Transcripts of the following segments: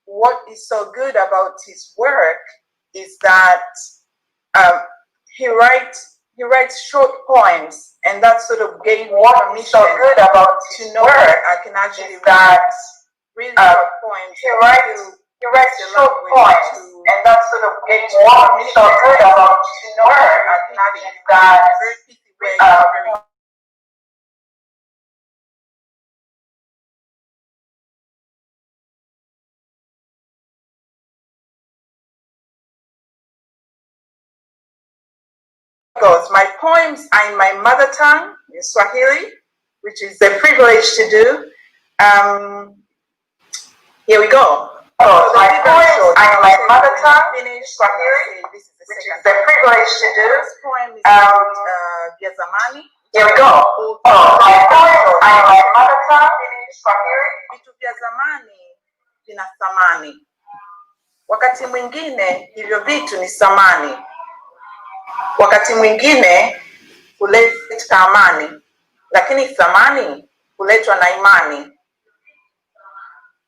what is so good about his work is that he writes short poems, and that sort of gave me permission so good about to know that I can actually read really short poems. He writes short poems, and that sort of gave me permission so good about to know that I can actually read very pithy way. My poems are in my mother tongue, in Swahili, which is a privilege to do. Here we go. My poems are in my mother tongue, in Swahili, which is a privilege to do. This poem is about vya zamani. Here we go. My poems are in my mother tongue, in Swahili. Vitu vya zamani vina thamani. Wakati mwingine hivyo vitu ni samani. Wakati mwingine huleta amani, lakini thamani huletwa na imani.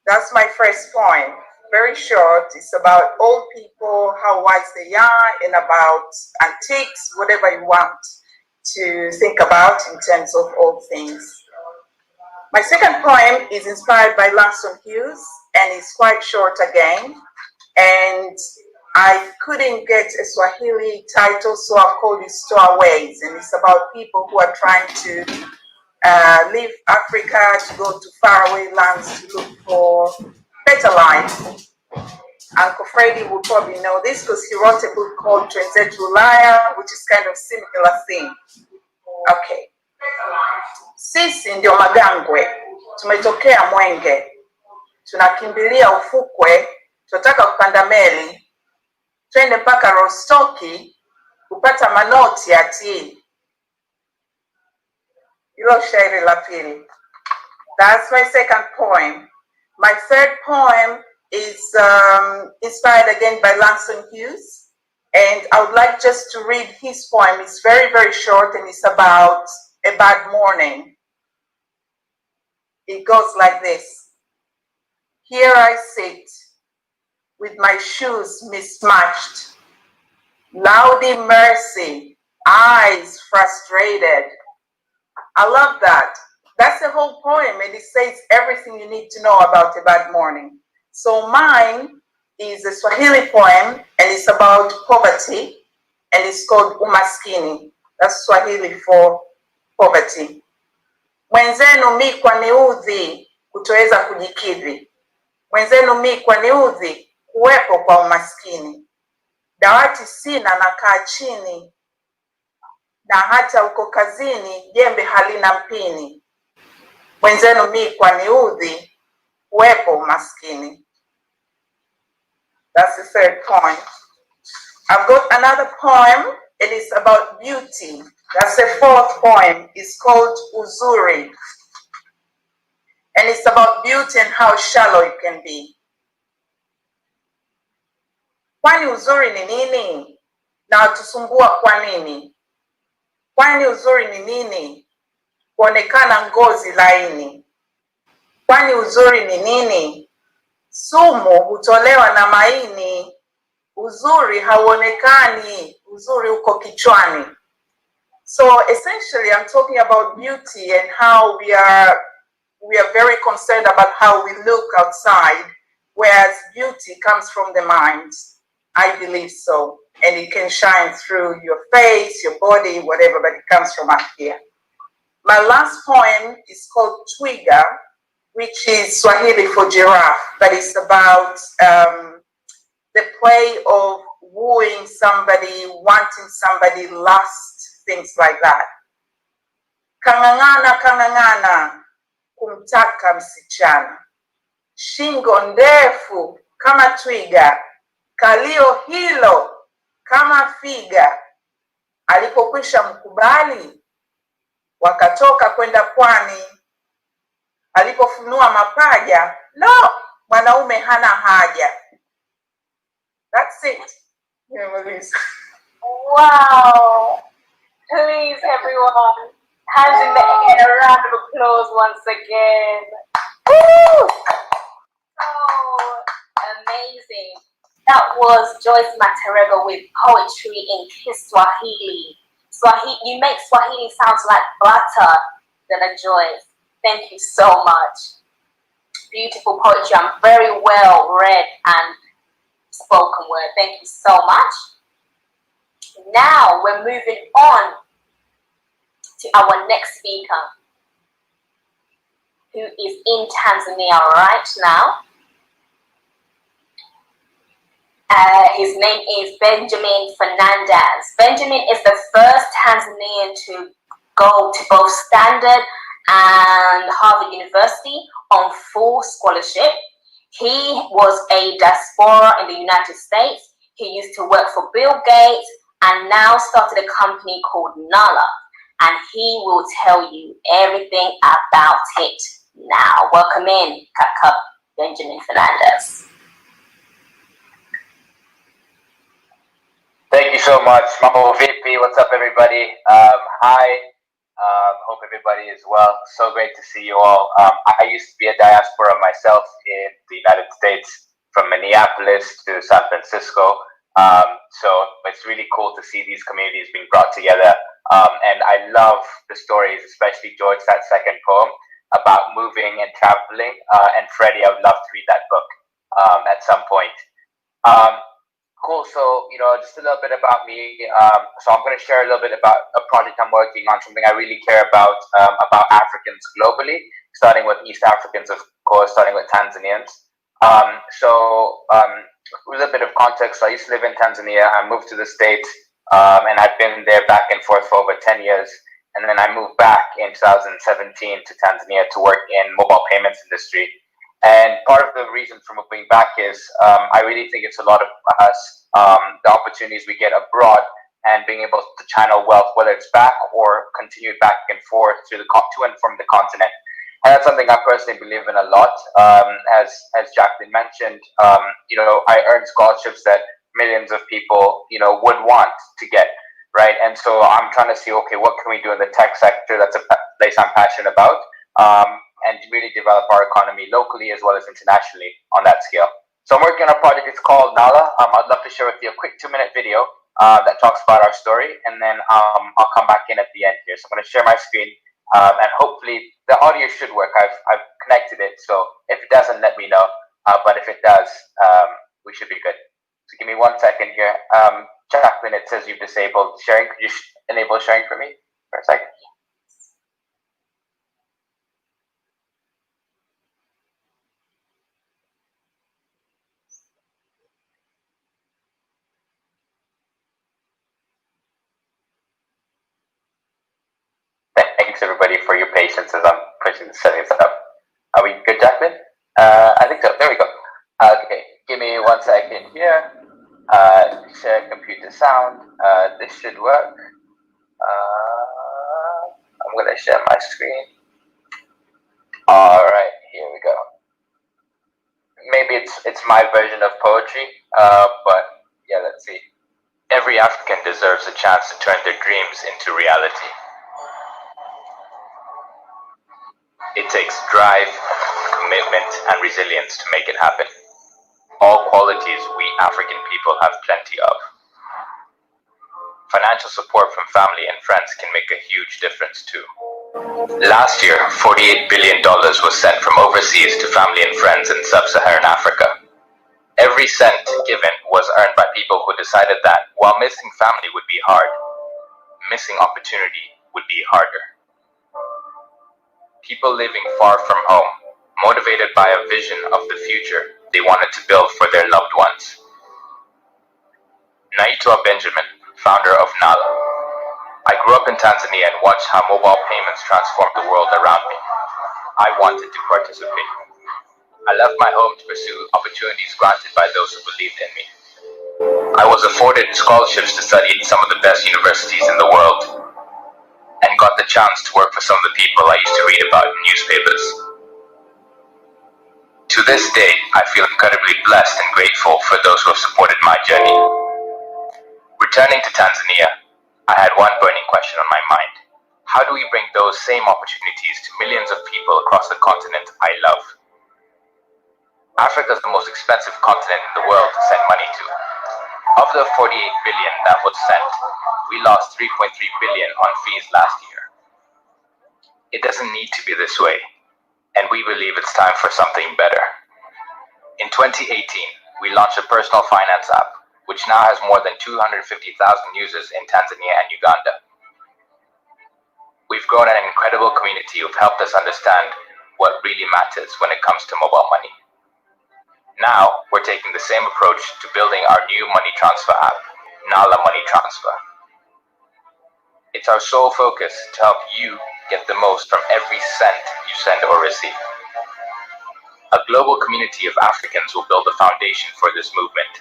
That's my first poem. Very short. It's about old people, how wise they are, and about antiques, whatever you want to think about in terms of old things. My second poem is inspired by Langston Hughes, and it's quite short again. And I couldn't get a Swahili title, so I've called it Stowaways, and it's about people who are trying to leave Africa to go to faraway lands to look for better life. Uncle Freddie will probably know this because he wrote a book called Twenzetu Ulaya, which is kind of similar thing. Okay. Sisi ndio Magangwe, tumetokea Mwenge, tunakimbilia ufukwe, tunataka kupanda meli, twende mpaka Rostoki kupata manoti ya tea. Hilo shairi la pili. That's my second poem. My third poem is inspired again by Langston Hughes, and I would like just to read his poem. It's very, very short, and it's about a bad morning. It goes like this. Here I sit, with my shoes mismatched, loudy mercy, eyes frustrated. I love that. That's the whole poem, and it says everything you need to know about a bad morning. So mine is a Swahili poem, and it's about poverty, and it's called Umaskini. That's Swahili for poverty. Mwenzenu mi kwa niudhi kutoweza kujikidhi. Mwenzenu mi kwa niudhi kuwepo kwa umaskini. Dawati sina nakaa chini, na hata uko kazini jembe halina mpini. Mwenzenu mi kwa niudhi kuwepo umaskini. That's the third poem. I've got another poem. It is about beauty. That's the fourth poem. It's called Uzuri. And it's about beauty and how shallow it can be. Kwani uzuri ni nini? Na tusumbua kwa nini? Kwani uzuri ni nini? Kuonekana ngozi laini. Kwani uzuri ni nini? Sumu hutolewa na maini. Uzuri hauonekani, uzuri uko kichwani. So essentially I'm talking about beauty and how we are very concerned about how we look outside, whereas beauty comes from the mind. I believe so. And it can shine through your face, your body, whatever, but it comes from up here. My last poem is called Twiga, which is Swahili for giraffe, but it's about the play of wooing somebody, wanting somebody, lust, things like that. Kangangana, kangangana, kumtaka msichana. Shingo ndefu kama twiga, kalio hilo kama figa. Alipokwisha mkubali, wakatoka kwenda pwani. Alipofunua mapaja, no, mwanaume hana haja. That's it. Wow. Please, everyone, hands in the air, a round of applause once again. Woo! So was Joyce Materego with Poetry in Kiswahili. You make Swahili sounds like butter, Dada Joyce. Thank you so much. Beautiful poetry. I'm very well read and spoken word. Thank you so much. Now we're moving on to our next speaker, who is in Tanzania right now. His name is Benjamin Fernandes. Benjamin is the first Tanzanian to go to both Standard and Harvard University on full scholarship. He was a diaspora in the United States. He used to work for Bill Gates and now started a company called Nala. And he will tell you everything about it now. Welcome in, Kaka Benjamin Fernandes. Thank you so much. Mambo VP, what's up everybody? Hi, hope everybody is well. So great to see you all. I used to be a diaspora myself in the United States, from Minneapolis to San Francisco. So it's really cool to see these communities being brought together. And I love the stories, especially George, that second poem about moving and traveling. And Freddie, I would love to read that book at some point. Cool. So, just a little bit about me. So I'm going to share a little bit about a project I'm working on, something I really care about Africans globally, starting with East Africans, of course, starting with Tanzanians. So a little bit of context. So I used to live in Tanzania. I moved to the States, and I've been there back and forth for over 10 years. And then I moved back in 2017 to Tanzania to work in mobile payments industry. And part of the reason for moving back is I really think it's a lot of us, the opportunities we get abroad and being able to channel wealth, whether it's back or continue back and forth to and from the continent. And that's something I personally believe in a lot. As Jacqueline mentioned, I earned scholarships that millions of people, would want to get, right? And so I'm trying to see, okay, what can we do in the tech sector? That's a place I'm passionate about. And really develop our economy locally as well as internationally on that scale. So I'm working on a project, it's called Nala. I'd love to share with you a quick 2-minute video that talks about our story, and then I'll come back in at the end here. So I'm going to share my screen, and hopefully the audio should work. I've connected it, so if it doesn't, let me know. But if it does, we should be good. So give me 1 second here. Jacqueline, it says you've disabled sharing. Could you enable sharing for me for a second? Thanks everybody for your patience as I'm pushing the settings up. Are we good, Jacqueline? I think so. There we go. Okay, give me 1 second here. Share computer sound. This should work. I'm gonna share my screen. All right, here we go. Maybe it's my version of poetry, but yeah, let's see. Every African deserves a chance to turn their dreams into reality. It takes drive, commitment, and resilience to make it happen. All qualities we African people have plenty of. Financial support from family and friends can make a huge difference too. Last year, $48 billion was sent from overseas to family and friends in sub-Saharan Africa. Every cent given was earned by people who decided that while missing family would be hard, missing opportunity would be harder. People living far from home, motivated by a vision of the future they wanted to build for their loved ones. Naitwa Benjamin, founder of Nala. I grew up in Tanzania and watched how mobile payments transformed the world around me. I wanted to participate. I left my home to pursue opportunities granted by those who believed in me. I was afforded scholarships to study at some of the best universities in the world, and got the chance to work for some of the people I used to read about in newspapers. To this day, I feel incredibly blessed and grateful for those who have supported my journey. Returning to Tanzania, I had one burning question on my mind. How do we bring those same opportunities to millions of people across the continent I love? Africa is the most expensive continent in the world to send money to. Of the 48 billion that was sent, we lost 3.3 billion on fees last year. It doesn't need to be this way, and we believe it's time for something better. In 2018, we launched a personal finance app, which now has more than 250,000 users in Tanzania and Uganda. We've grown an incredible community who've helped us understand what really matters when it comes to mobile money. Now, we're taking the same approach to building our new money transfer app, Nala Money Transfer. It's our sole focus to help you get the most from every cent you send or receive. A global community of Africans will build the foundation for this movement.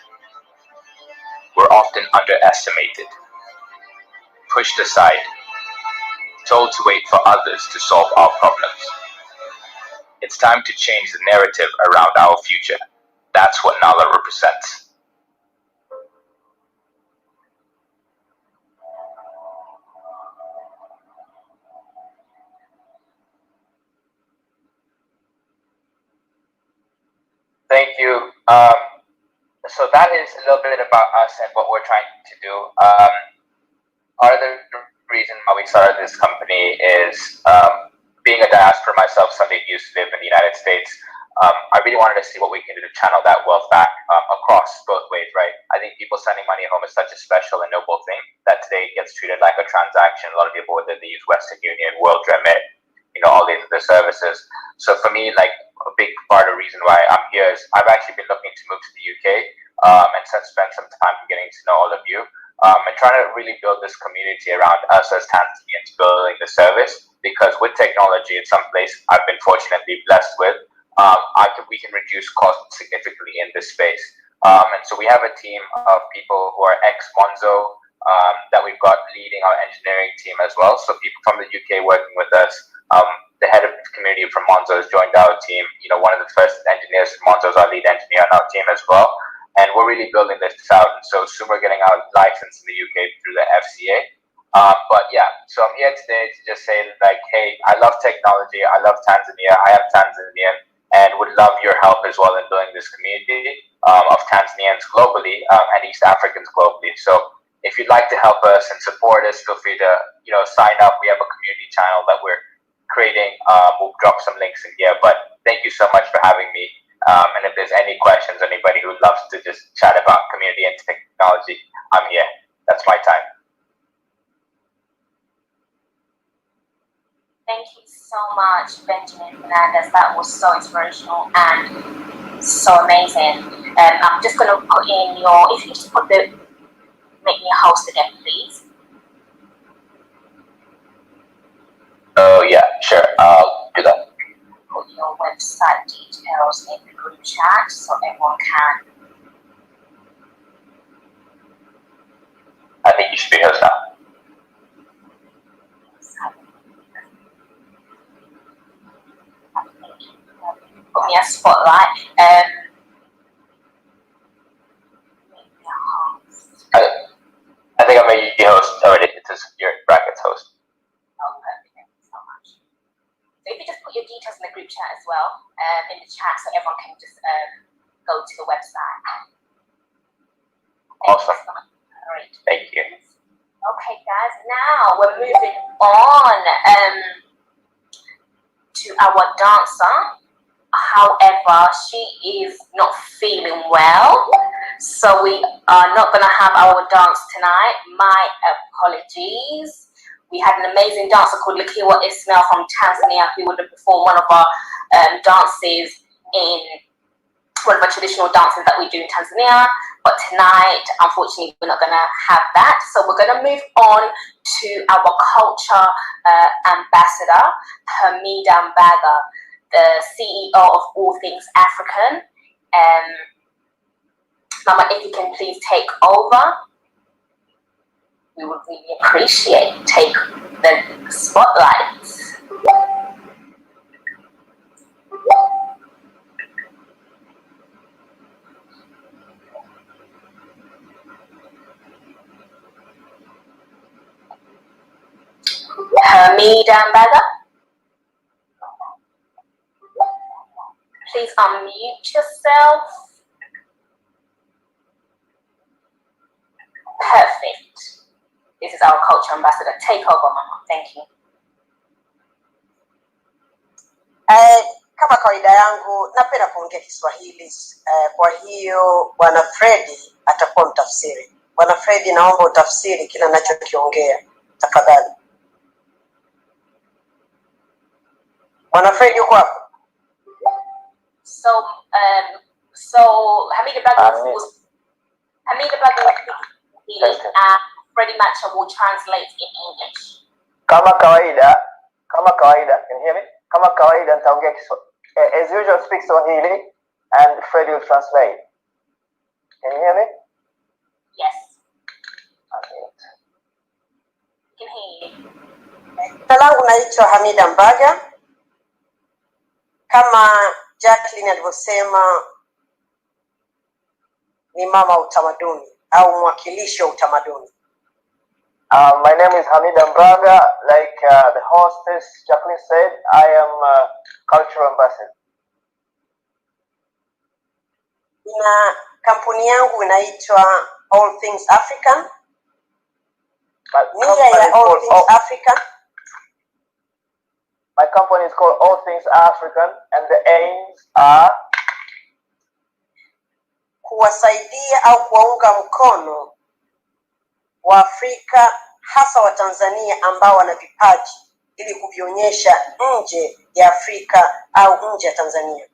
We're often underestimated, pushed aside, told to wait for others to solve our problems. It's time to change the narrative around our future. That's what Nala represents. Thank you. So that is a little bit about us and what we're trying to do. Part of the reason why we started this company is being a diaspora myself, somebody who used to live in the United States. I really wanted to see what we can do to channel that wealth back across both ways, right? I think people sending money home is such a special and noble thing that today gets treated like a transaction. A lot of people, whether they use Western Union, World Remit, all these other services. So for me, like a big part of the reason why I'm here is I've actually been looking to move to the UK and spend some time getting to know all of you and trying to really build this community around us as Tanzanians building the service, because with technology, it's some place I've been fortunately blessed with. We can reduce costs significantly in this space. And so we have a team of people who are ex-Monzo that we've got leading our engineering team as well. So people from the UK working with us. The head of the community from Monzo has joined our team. One of the first engineers from Monzo is our lead engineer on our team as well. And we're really building this out. And so soon we're getting our license in the UK through the FCA. But yeah, so I'm here today to just say like, hey, I love technology. I love Tanzania. I am Tanzanian and would love your help as well in building this community of Tanzanians globally and East Africans globally. So if you'd like to help us and support us, feel free to sign up. We have a community channel that we're creating. We'll drop some links in here. But thank you so much for having me. And if there's any questions, anybody who loves to just chat about community and technology, I'm here. That's my time. Thank you so much, Benjamin Fernandes. That was so inspirational and so amazing. I'm just going to put in if you just make me a host again, please. Oh yeah, sure. I'll do that. Put your website details in the group chat so everyone can. I think you should be host now. Put me a spotlight. Make me a host. I think I made you host already. It says your brackets host. Oh, perfect. Thank you so much. So if you just put your details in the group chat as well, in the chat, so everyone can just go to the website. Awesome. Great. Thank you. Okay, guys. Now we're moving on to our dancer. However, she is not feeling well, so we are not going to have our dance tonight. My apologies. We had an amazing dancer called Lakiwa Ismail from Tanzania who would have performed one of our dances in one of our traditional dances that we do in Tanzania. But tonight, unfortunately, we're not going to have that. So we're going to move on to our culture ambassador, Hamida Mbaga, the CEO of All Things African. Mama, if you can please take over, we would really appreciate. Take the spotlight. Hamida Mbaga, please unmute yourself? Perfect. This is our culture ambassador. Take over, Mama. Thank you. Kama kawaida yangu napenda kuongea Kiswahili. Kwa hiyo Bwana Fredi atakuwa mtafsiri. Bwana Fredi, naomba utafsiri kila ninachokiongea tafadhali. Bwana Fredi yuko hapo? So Hamida Bago was Freddie Macha will translate in English. Kama kawaida, can you hear me? Kama kawaida nitaongea Kiswahili. As usual, speak Swahili and Freddie will translate. Can you hear me? Yes. Okay. I can hear you. Jina langu naitwa Hamida Mbaga. Kama Jacqueline alivyosema, ni mama utamaduni au mwakilishi wa utamaduni. My name is Hamida Mbaga. Like the hostess Jacqueline said, I am a cultural ambassador. Na kampuni yangu inaitwa All Things African. Nia ya All Things African. My company is called All Things African, and the aims are kuwasaidia au kuwaunga mkono wa Afrika, hasa wa Tanzania ambao wana vipaji, ili kuvionyesha nje ya Afrika au nje ya Tanzania.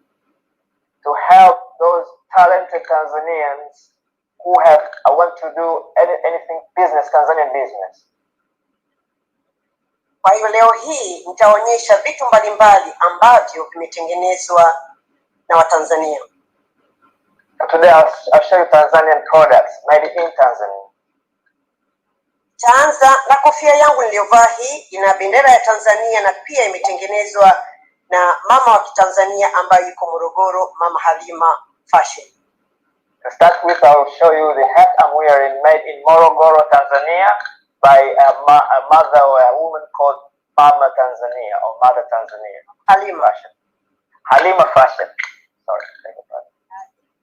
To help those talented Tanzanians who want to do anything business, Tanzanian business. Kwa hiyo leo hii nitaonyesha vitu mbalimbali ambavyo vimetengenezwa na Watanzania. Today I'll show you Tanzanian products made in Tanzania. Taanza na kofia yangu niliyovaa. Hii ina bendera ya Tanzania na pia imetengenezwa na mama wa Kitanzania ambaye yuko Morogoro, Mama Halima Fashion. To start with, I will show you the hat I'm wearing, made in Morogoro, Tanzania, by a mother or a woman called Mama Tanzania or Mother Tanzania. Halima Fashion. Halima Fashion. Sorry, take it back.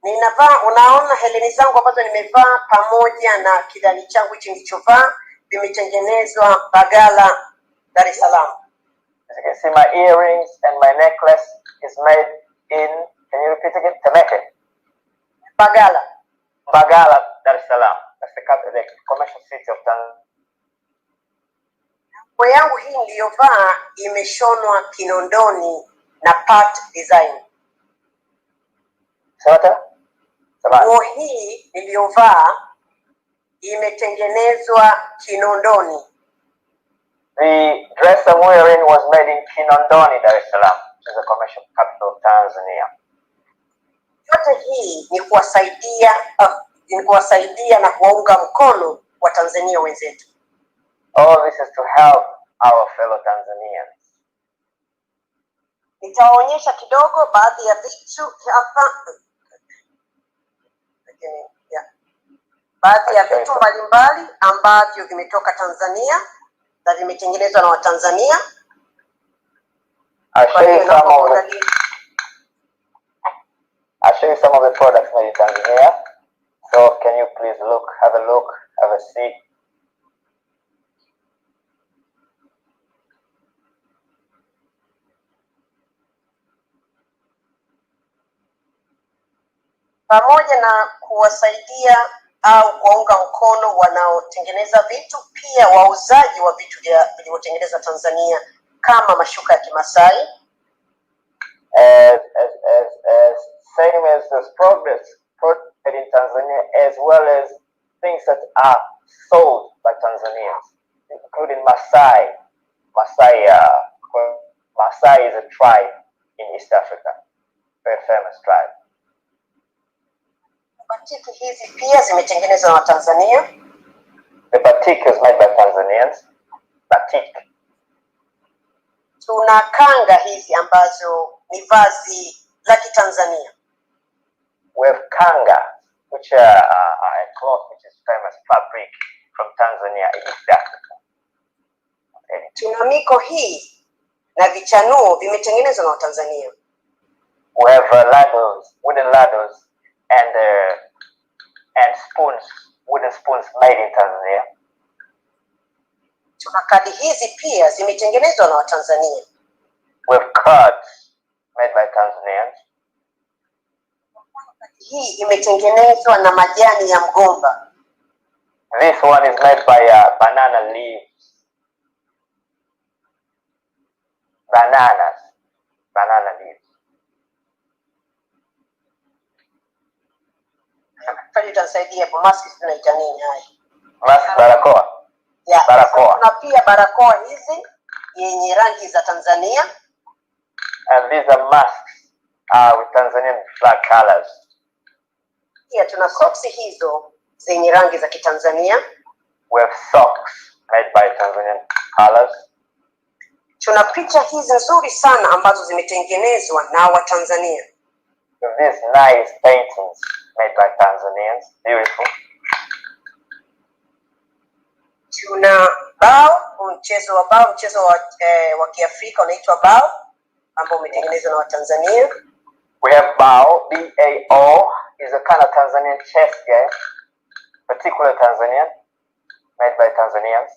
Ninavaa, unaona heleni zangu ambazo nimevaa pamoja na kidani changu hichi nilichovaa vimetengenezwa Bagala, Dar es Salaam. As you can see, my earrings and my necklace is made in, can you repeat again? Temeke. Bagala, Dar es Salaam. That's the commercial city of Tanzania. Nguo yangu hii niliyovaa imeshonwa Kinondoni na Part Design. Nguo hii niliyovaa imetengenezwa Kinondoni. The dress I'm wearing was made in Kinondoni, Dar es Salaam, which is the commercial capital of Tanzania. Yote hii ni kuwasaidia na kuwaunga mkono wa Tanzania wenzetu. All this is to help our fellow Tanzanians. Nitaonyesha kidogo baadhi ya vitu hapa. Baadhi ya vitu mbalimbali ambavyo vimetoka Tanzania na vimetengenezwa na Watanzania. I'll show you some of the products made in Tanzania. So can you please have a look, have a see. Pamoja na kuwasaidia au kuwaunga mkono wanaotengeneza vitu, pia wauzaji wa vitu vilivyotengenezwa Tanzania kama mashuka ya Kimasai. Same as those products in Tanzania, as well as things that are sold by Tanzanians, including Masai. Masai is a tribe in East Africa, very famous tribe. Batiki hizi pia zimetengenezwa na Tanzania. The batik is made by Tanzanians. Batik. Tuna kanga hizi ambazo ni vazi la Kitanzania. We have kanga, which are a cloth which is famous fabric from Tanzania, East Africa. Okay. Tuna miko hii na vichanuo vimetengenezwa na Tanzania. We have ladles, wooden ladles, and spoons, wooden spoons made in Tanzania. Tuna kadi hizi pia zimetengenezwa na Watanzania. We have cards made by Tanzanians. Hii imetengenezwa na majani ya mgomba. This one is made by banana leaves. Banana leaves. Fadi utanisaidia hapo, mask tunaita nini haya? Mask, barakoa. Yeah. Barakoa. Kuna pia barakoa hizi yenye rangi za Tanzania. And these are masks with Tanzanian flag colors. Pia tuna socks hizo zenye rangi za Kitanzania. We have socks made by Tanzanian colors. Tuna picha hizi nzuri sana ambazo zimetengenezwa na Watanzania. These nice paintings made by Tanzanians. Beautiful. Tuna bao, mchezo wa bao, mchezo wa Kiafrika unaitwa bao ambao umetengenezwa na Watanzania. We have bao, B-A-O, is a kind of Tanzanian chess game, particular Tanzanian, made by Tanzanians.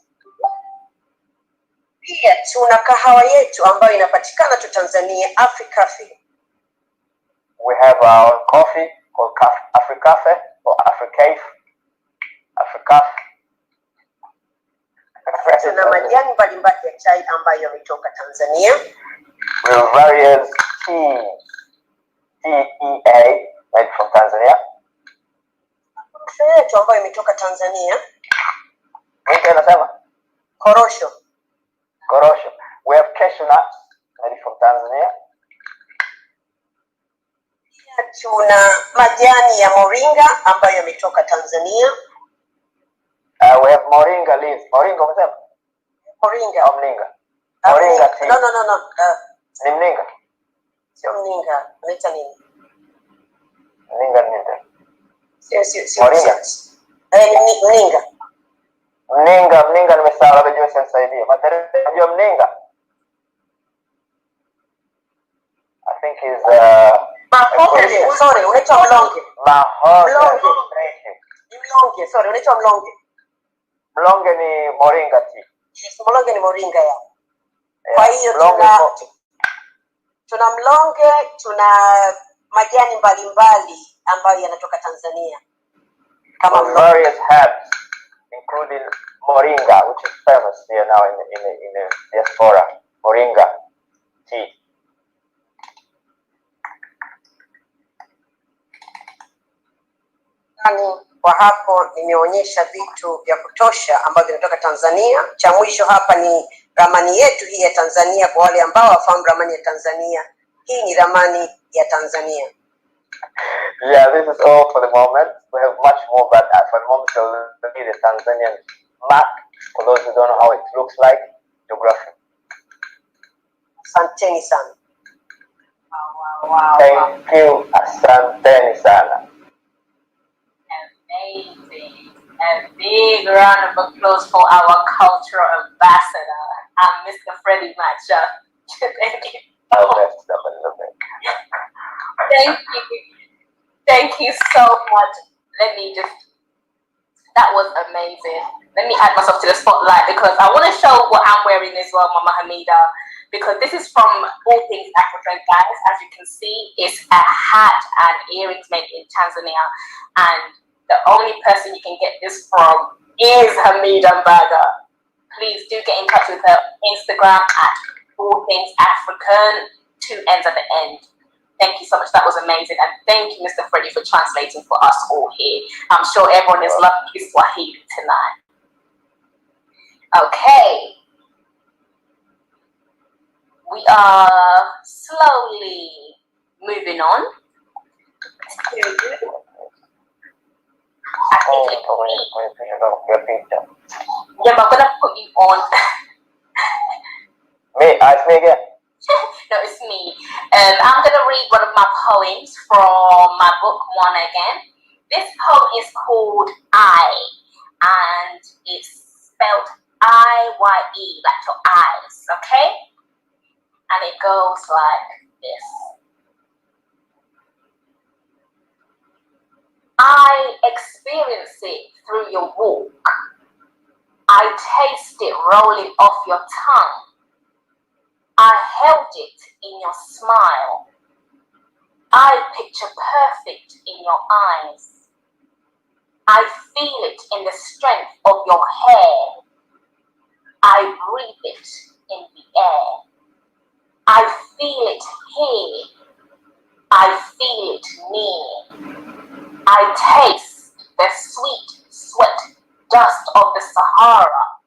Pia tuna kahawa yetu ambayo inapatikana tu Tanzania, Africafe. We have our coffee called Africafe or Africafe. Tuna majani mbalimbali ya chai ambayo yametoka Tanzania. We have various teas, T-E-A, made from Tanzania. Korosho yetu ambayo imetoka Tanzania. Mimi nasema Korosho. We have cashew nuts made from Tanzania. Pia tuna majani ya moringa ambayo yametoka Tanzania. We have moringa leaves. Moringa umesema? Moringa. Mninga. Moringa tea. No. Ni mninga? Sio mninga. Unaita nini? Mninga ni nini? Sio. Moringa. Mninga. Mninga nimesahau, labda Joyce nisaidie. Unajua mninga? I think is sorry, unaitwa mlonge. Mlonge. Ni mlonge, sorry, unaitwa mlonge. Mlonge ni moringa tea. Yes, mlonge ni moringa ya. Yeah. Kwa hiyo tuna mlonge, tuna majani mbalimbali ambayo yanatoka Tanzania. Kama various herbs including moringa, which is famous here now in the diaspora. Moringa tea. Kwa hapo nimeonyesha vitu vya kutosha ambavyo vinatoka Tanzania. Cha mwisho hapa ni ramani yetu hii ya Tanzania kwa wale ambao wafahamu ramani ya Tanzania. Hii ni ramani ya Tanzania. Yeah, this is all for the moment. We have much more, but for the moment we'll see the Tanzanian map for those who don't know how it looks like, geography. Asanteni sana. Wow. Thank you, asanteni sana. Amazing. A big round of applause for our cultural ambassador, Mr. Freddie Matcha. Thank you. Thank you so much. That was amazing. Let me add myself to the spotlight because I want to show what I'm wearing as well, Mama Hamida, because this is from All Things African, guys. As you can see, it's a hat and earrings made in Tanzania, and the only person you can get this from is Hamida Mbaga. Please do get in touch with her Instagram at All Things African, 2 N's at the end. Thank you so much. That was amazing. And thank you, Mr. Freddie, for translating for us all here. I'm sure everyone is loving his Swahili tonight. Okay. We are slowly moving on. I think yeah, but I'm going to put you on. Me? Ask me again. No, it's me. I'm going to read one of my poems from my book, One Again. This poem is called I, and it's spelled I-Y-E, like your eyes, okay? And it goes like this. I experience it through your walk. I taste it rolling off your tongue. I held it in your smile. I picture perfect in your eyes. I feel it in the strength of your hair. I breathe it in the air. I feel it here. I feel it near. I taste the sweet sweat dust of the Sahara.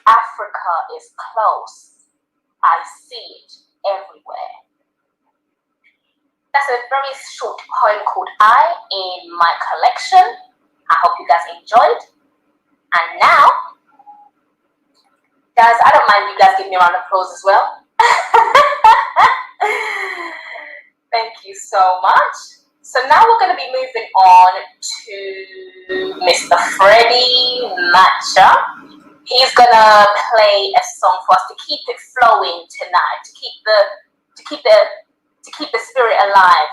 Africa is close. I see it everywhere. That's a very short poem called I in my collection. I hope you guys enjoyed. And now, guys, I don't mind you guys give me a round of applause as well. Thank you so much. So now we're going to be moving on to Mr. Freddie Matcha. He's going to play a song for us to keep it flowing tonight, to keep the spirit alive.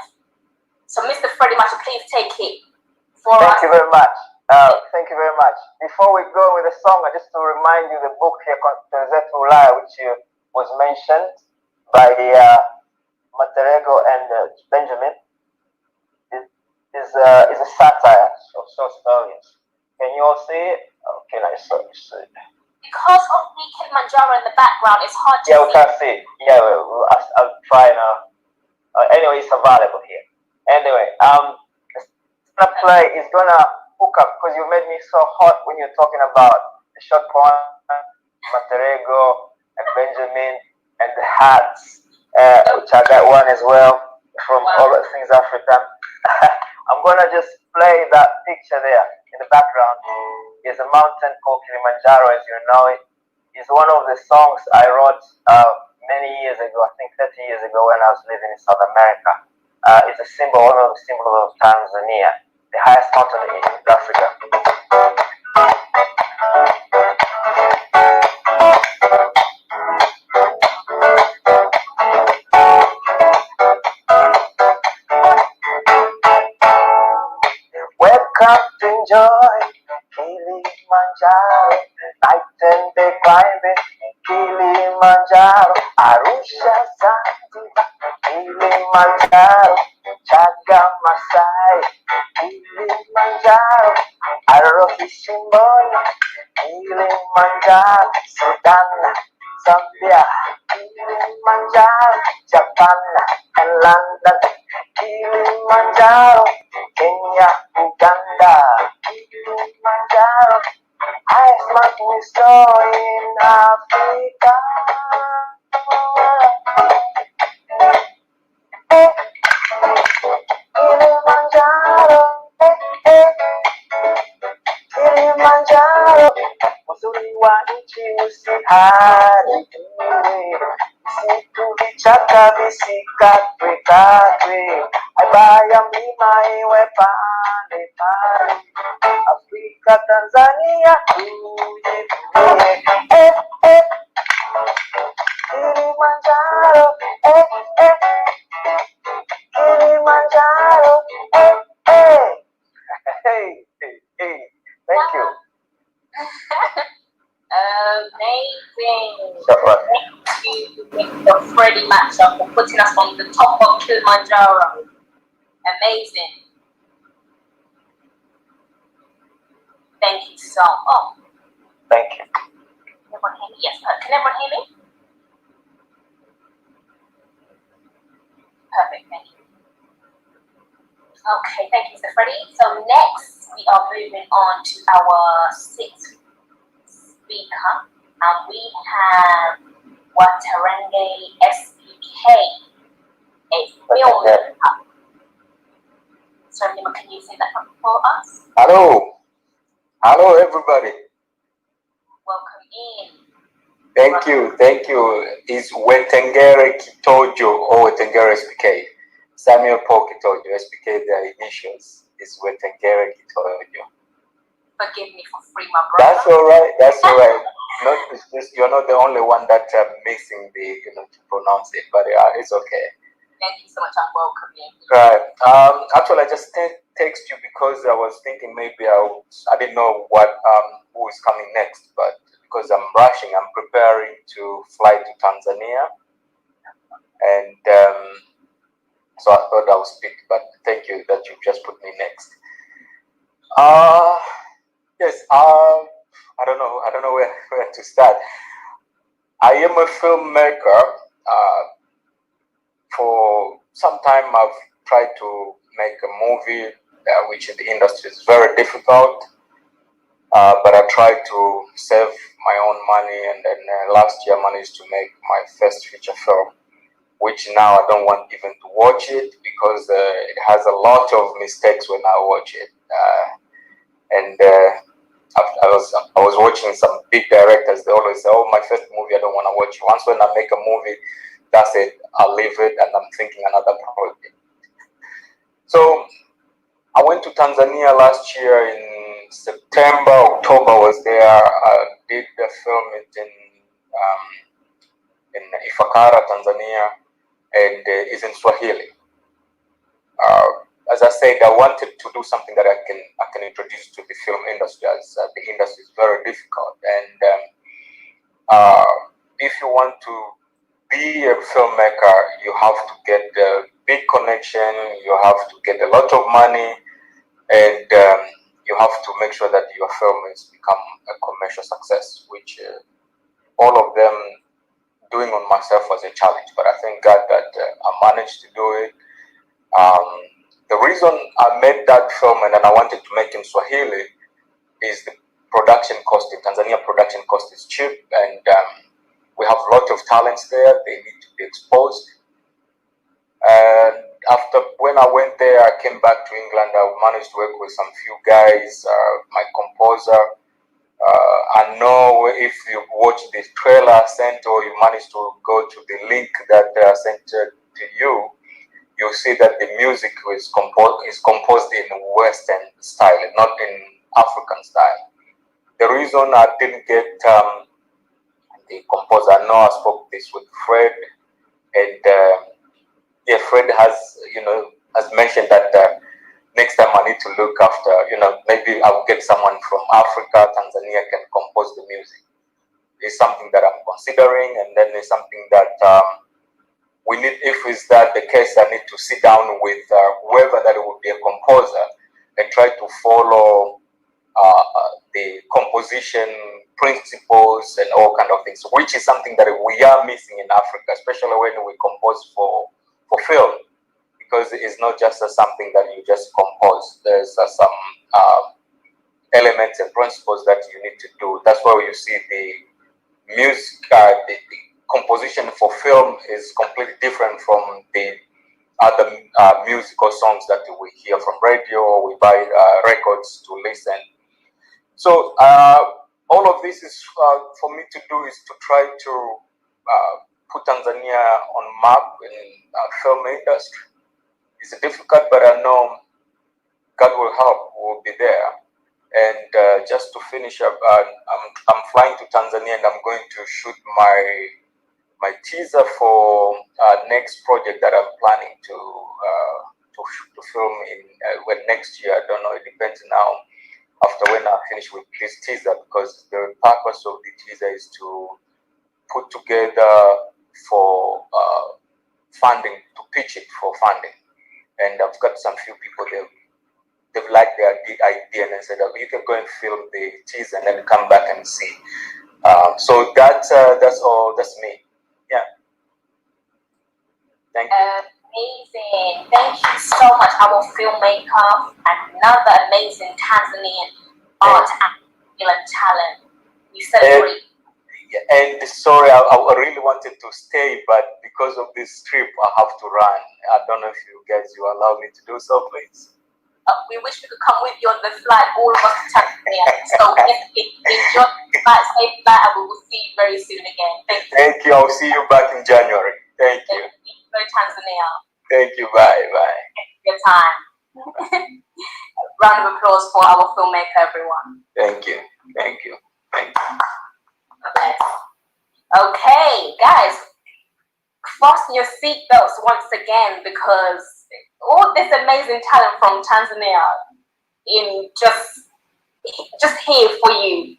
So Mr. Freddie Matcha, please take it for us. Thank you very much. Thank you very much. Before we go with the song, just to remind you, the book here, Tanzania, which was mentioned by Materego and Benjamin, is a satire of short stories. Can you all see it? Okay, nice. Because of the Kilimanjaro in the background, it's hard to see. Yeah, we can see it. Yeah, I'll try now. Anyway, it's available here. Anyway, it's gonna play. It's gonna hook up because you made me so hot when you're talking about the short poem, Materego and Benjamin and the hats, which I got one as well from All Things African. I'm gonna just play that picture there in the background. There's a mountain called Kilimanjaro, as you know it. It's one of the songs I wrote many years ago, I think 30 years ago when I was living in South America. It's a symbol, one of the symbols of Tanzania, the highest mountain in East Africa. Welcome to enjoy Kilimanjaro, night and day climbing Kilimanjaro, Arusha, Zanzibar, Kilimanjaro, Chaga, Masai, Kilimanjaro, Aroki, Simboni, Kilimanjaro, Sudan, Zambia, Kilimanjaro, Japan and London, Kilimanjaro, Kenya, Uganda, Kilimanjaro, highest mountain snow in Africa. Kilimanjaro, Kilimanjaro, uzuri wa nchi usiharibiwe, misitu vichaka visikatwekatwe, haya mlima iwe pale pale, Afrika Tanzania tujivunie. Kilimanjaro, Kilimanjaro, Hey, thank you. Amazing. Thank you, Mr. Freddie Matcha, for putting us on the top of Kilimanjaro. Amazing. Thank you so much. Thank you. Can everyone hear me? Yes. Can everyone hear me? Perfect. Thank you. Okay. Thank you, Mr. Freddie. So next, we are moving on to our sixth speaker, and we have Watarenge SPK, a filmmaker. So, Nima, can you say that for us? Hello. Hello, everybody. Welcome in. Thank you. Thank you. It's Wetengere Kitojo or Wetengere SPK. Samuel Paul Kitojo, SPK, the initials is Wetengere Kitojo. Forgive me for free, my brother. That's all right. That's all right. You're not the only one that missing the to pronounce it, but it's okay. Thank you so much. I'm welcoming. Right. Actually, I just text you because I was thinking maybe I didn't know what who is coming next, but because I'm rushing, I'm preparing to fly to Tanzania, and so I thought I would speak. But thank you that you just put me next. Yes. I don't know where to start. I am a filmmaker. For some time, I've tried to make a movie, which in the industry is very difficult. But I tried to save my own money, and then last year I managed to make my first feature film, which now I don't want even to watch it because it has a lot of mistakes when I watch it. I was watching some big directors. They always say, "Oh, my first movie, I don't want to watch it." Once when I make a movie, that's it. I'll leave it, and I'm thinking another project. So I went to Tanzania last year in September, October was there. I did the film in Ifakara, Tanzania, and it's in Swahili. As I said, I wanted to do something that I can introduce to the film industry, as the industry is very difficult. And if you want to be a filmmaker, you have to get a big connection, you have to get a lot of money, and you have to make sure that your film has become a commercial success, which all of them doing on myself was a challenge. But I thank God that I managed to do it. The reason I made that film and then I wanted to make in Swahili is the production cost in Tanzania. Production cost is cheap, and we have a lot of talents there. They need to be exposed. And after when I went there, I came back to England. I managed to work with some few guys. My composer. I know if you watch the trailer I sent, or you managed to go to the link that I sent to you, you'll see that the music is composed in Western style, not in African style. The reason I didn't get the composer, I know I spoke this with Fred, and yeah, Fred has mentioned that next time I need to look after, maybe I'll get someone from Africa, Tanzania can compose the music. It's something that I'm considering, and then it's something that we need. If is that the case, I need to sit down with whoever that would be a composer and try to follow the composition principles and all kind of things, which is something that we are missing in Africa, especially when we compose for film, because it's not just something that you just compose. There's some elements and principles that you need to do. That's why you see the music, the composition for film is completely different from the other musical songs that we hear from radio, or we buy records to listen. So all of this is for me to do is to try to put Tanzania on map in film industry. It's difficult, but I know God will help. We'll be there. And just to finish up, I'm flying to Tanzania, and I'm going to shoot my teaser for next project that I'm planning to film in when next year. I don't know. It depends now. After when I finish with this teaser, because the purpose of the teaser is to put together for funding, to pitch it for funding. And I've got some few people there. They've liked the idea, and they said, you can go and film the teaser and then come back and see. So that's all. That's me. Yeah. Thank you. Amazing. Thank you so much, our filmmaker, another amazing Tanzanian art and film talent. We celebrate. And sorry, I really wanted to stay, but because of this trip, I have to run. I don't know if you guys allow me to do so, please. We wish we could come with you on the flight, all of us to Tanzania. So enjoy the flight, safe flight, and we will see you very soon again. Thank you. Thank you. I'll see you back in January. Thank you. Go Tanzania. Thank you. Bye. Bye. Thank you for your time. Round of applause for our filmmaker, everyone. Thank you. Thank you. Thank you. Okay, guys. fasten your seatbelts once again, because all this amazing talent from Tanzania in just here for you.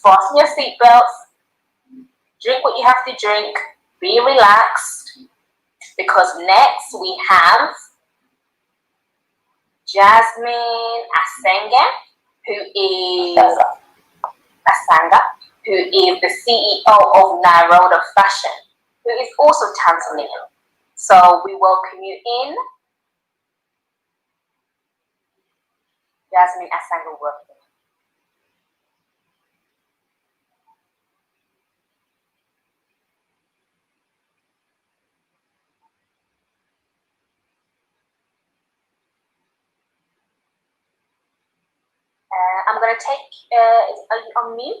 Fasten your seatbelts, drink what you have to drink, be relaxed, because next we have Jasmine Asanga, who is the CEO of Naroda Fashion, who is also Tanzanian. So we welcome you in. Jasmine Asanga, welcome. I'm going to take, are you on mute?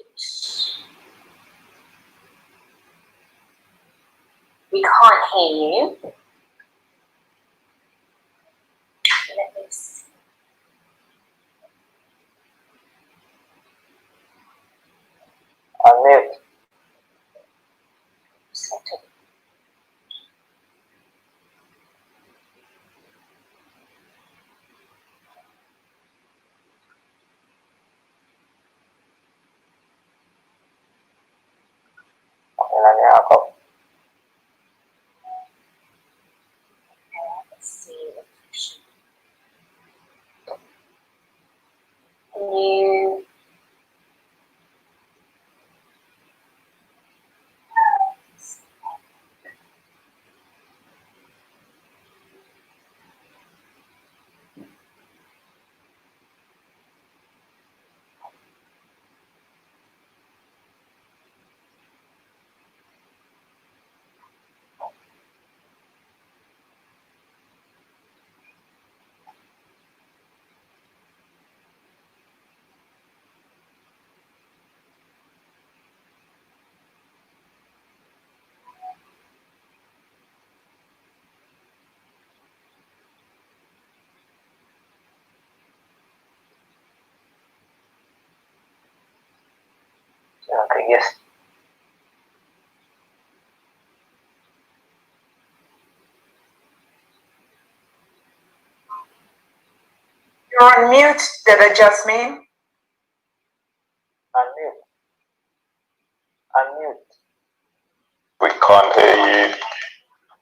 We can't hear you. Let me see. Unmute. Let's see. Can you? Okay, yes. You're on mute, Dada Jasmine. Unmute. Unmute. We can't hear you.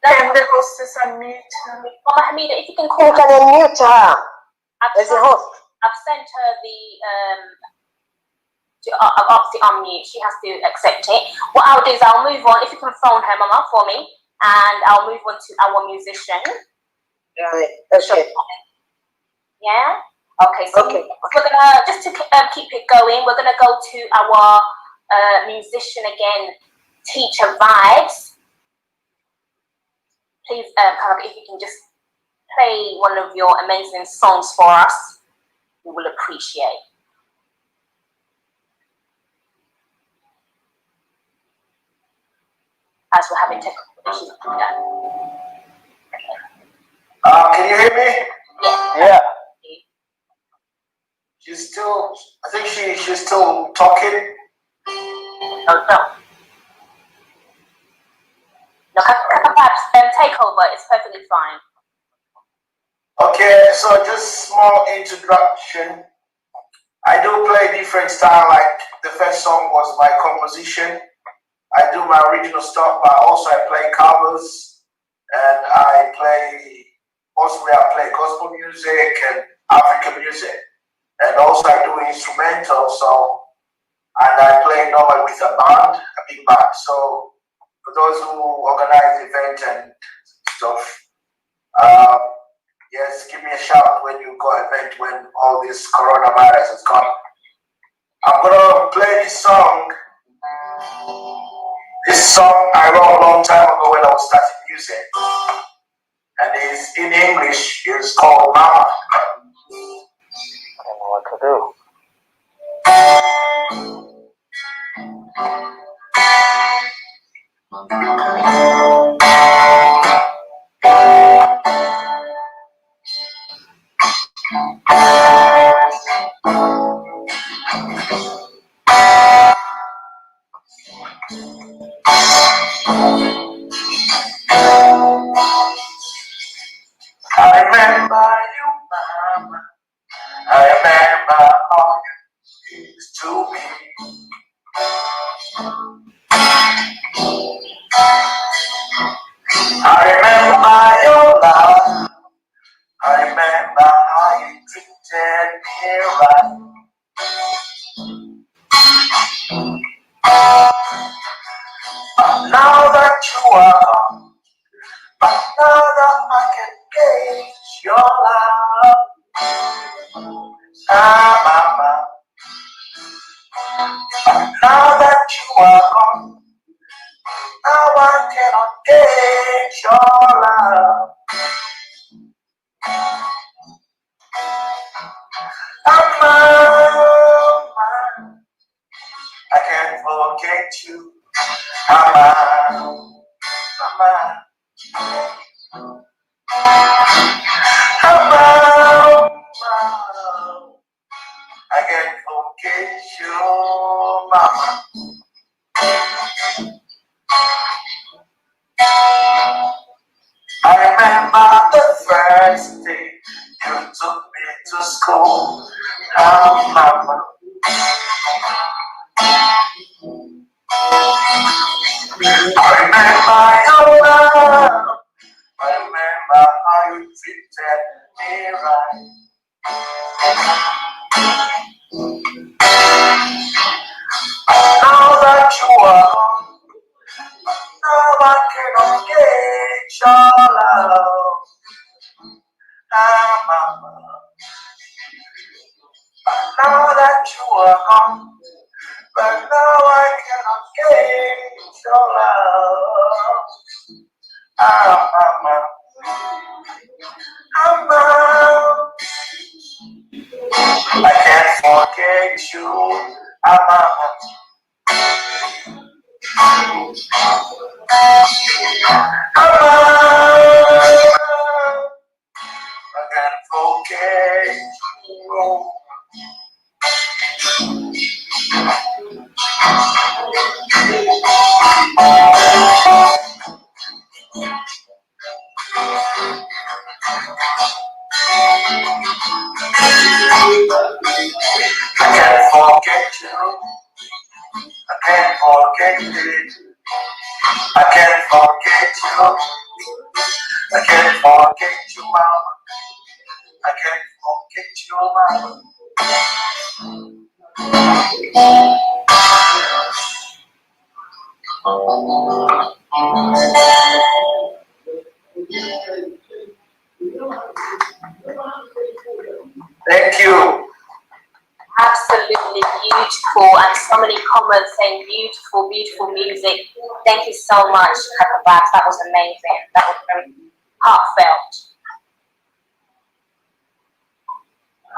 Can the hostess unmute? Mama Hamida, if you can call You can unmute her as a host. I've sent her I've asked to unmute. She has to accept it. What I'll do is I'll move on. If you can phone her, Mama, for me, and I'll move on to our musician. Right. Okay. Yeah. Okay. So Okay. we're gonna just to keep it going. We're gonna go to our musician again, Teacher Vibes. Please, if you can just play one of your amazing songs for us, we will appreciate. As we're having technical issues. Can you hear me? Yeah. She's still, I think she's still talking. No. No, perhaps take over. It's perfectly fine. Okay, so just small introduction. I do play different style. Like the first song was my composition. I do my original stuff, but also I play covers, and I play gospel music and African music, and also I do instrumental. And I play normally with a band, a big band. So for those who organize events and stuff, yes, give me a shout when you go event when all this coronavirus is gone. I'm gonna play this song. This song I wrote a long time ago when I was starting music, and it's in English. It's called Mama. I don't know what to do. I remember how you used to be. I remember your love. I remember how you treated me right. Now that you are gone, but now that I can gauge your love, mama. Now that you are gone, now I cannot gauge your love. Mama, I can't forget you. Mama, mama, mama, I can't forget you, mama. I remember the first day you took me to school. Mama. I remember your love. I remember how you treated me right. Now that you are gone, now I cannot get your love. Mama. Now that you are gone, but now I cannot get your love. Mama. Mama. I can't forget you. Mama. I can't forget you. I can't forget you. I can't forget it. I can't forget you. I can't forget you, mama. I can't forget you, mama. Thank you. Absolutely beautiful, and so many comments saying beautiful, beautiful music. Thank you so much, Kaka. That was amazing. That was very heartfelt.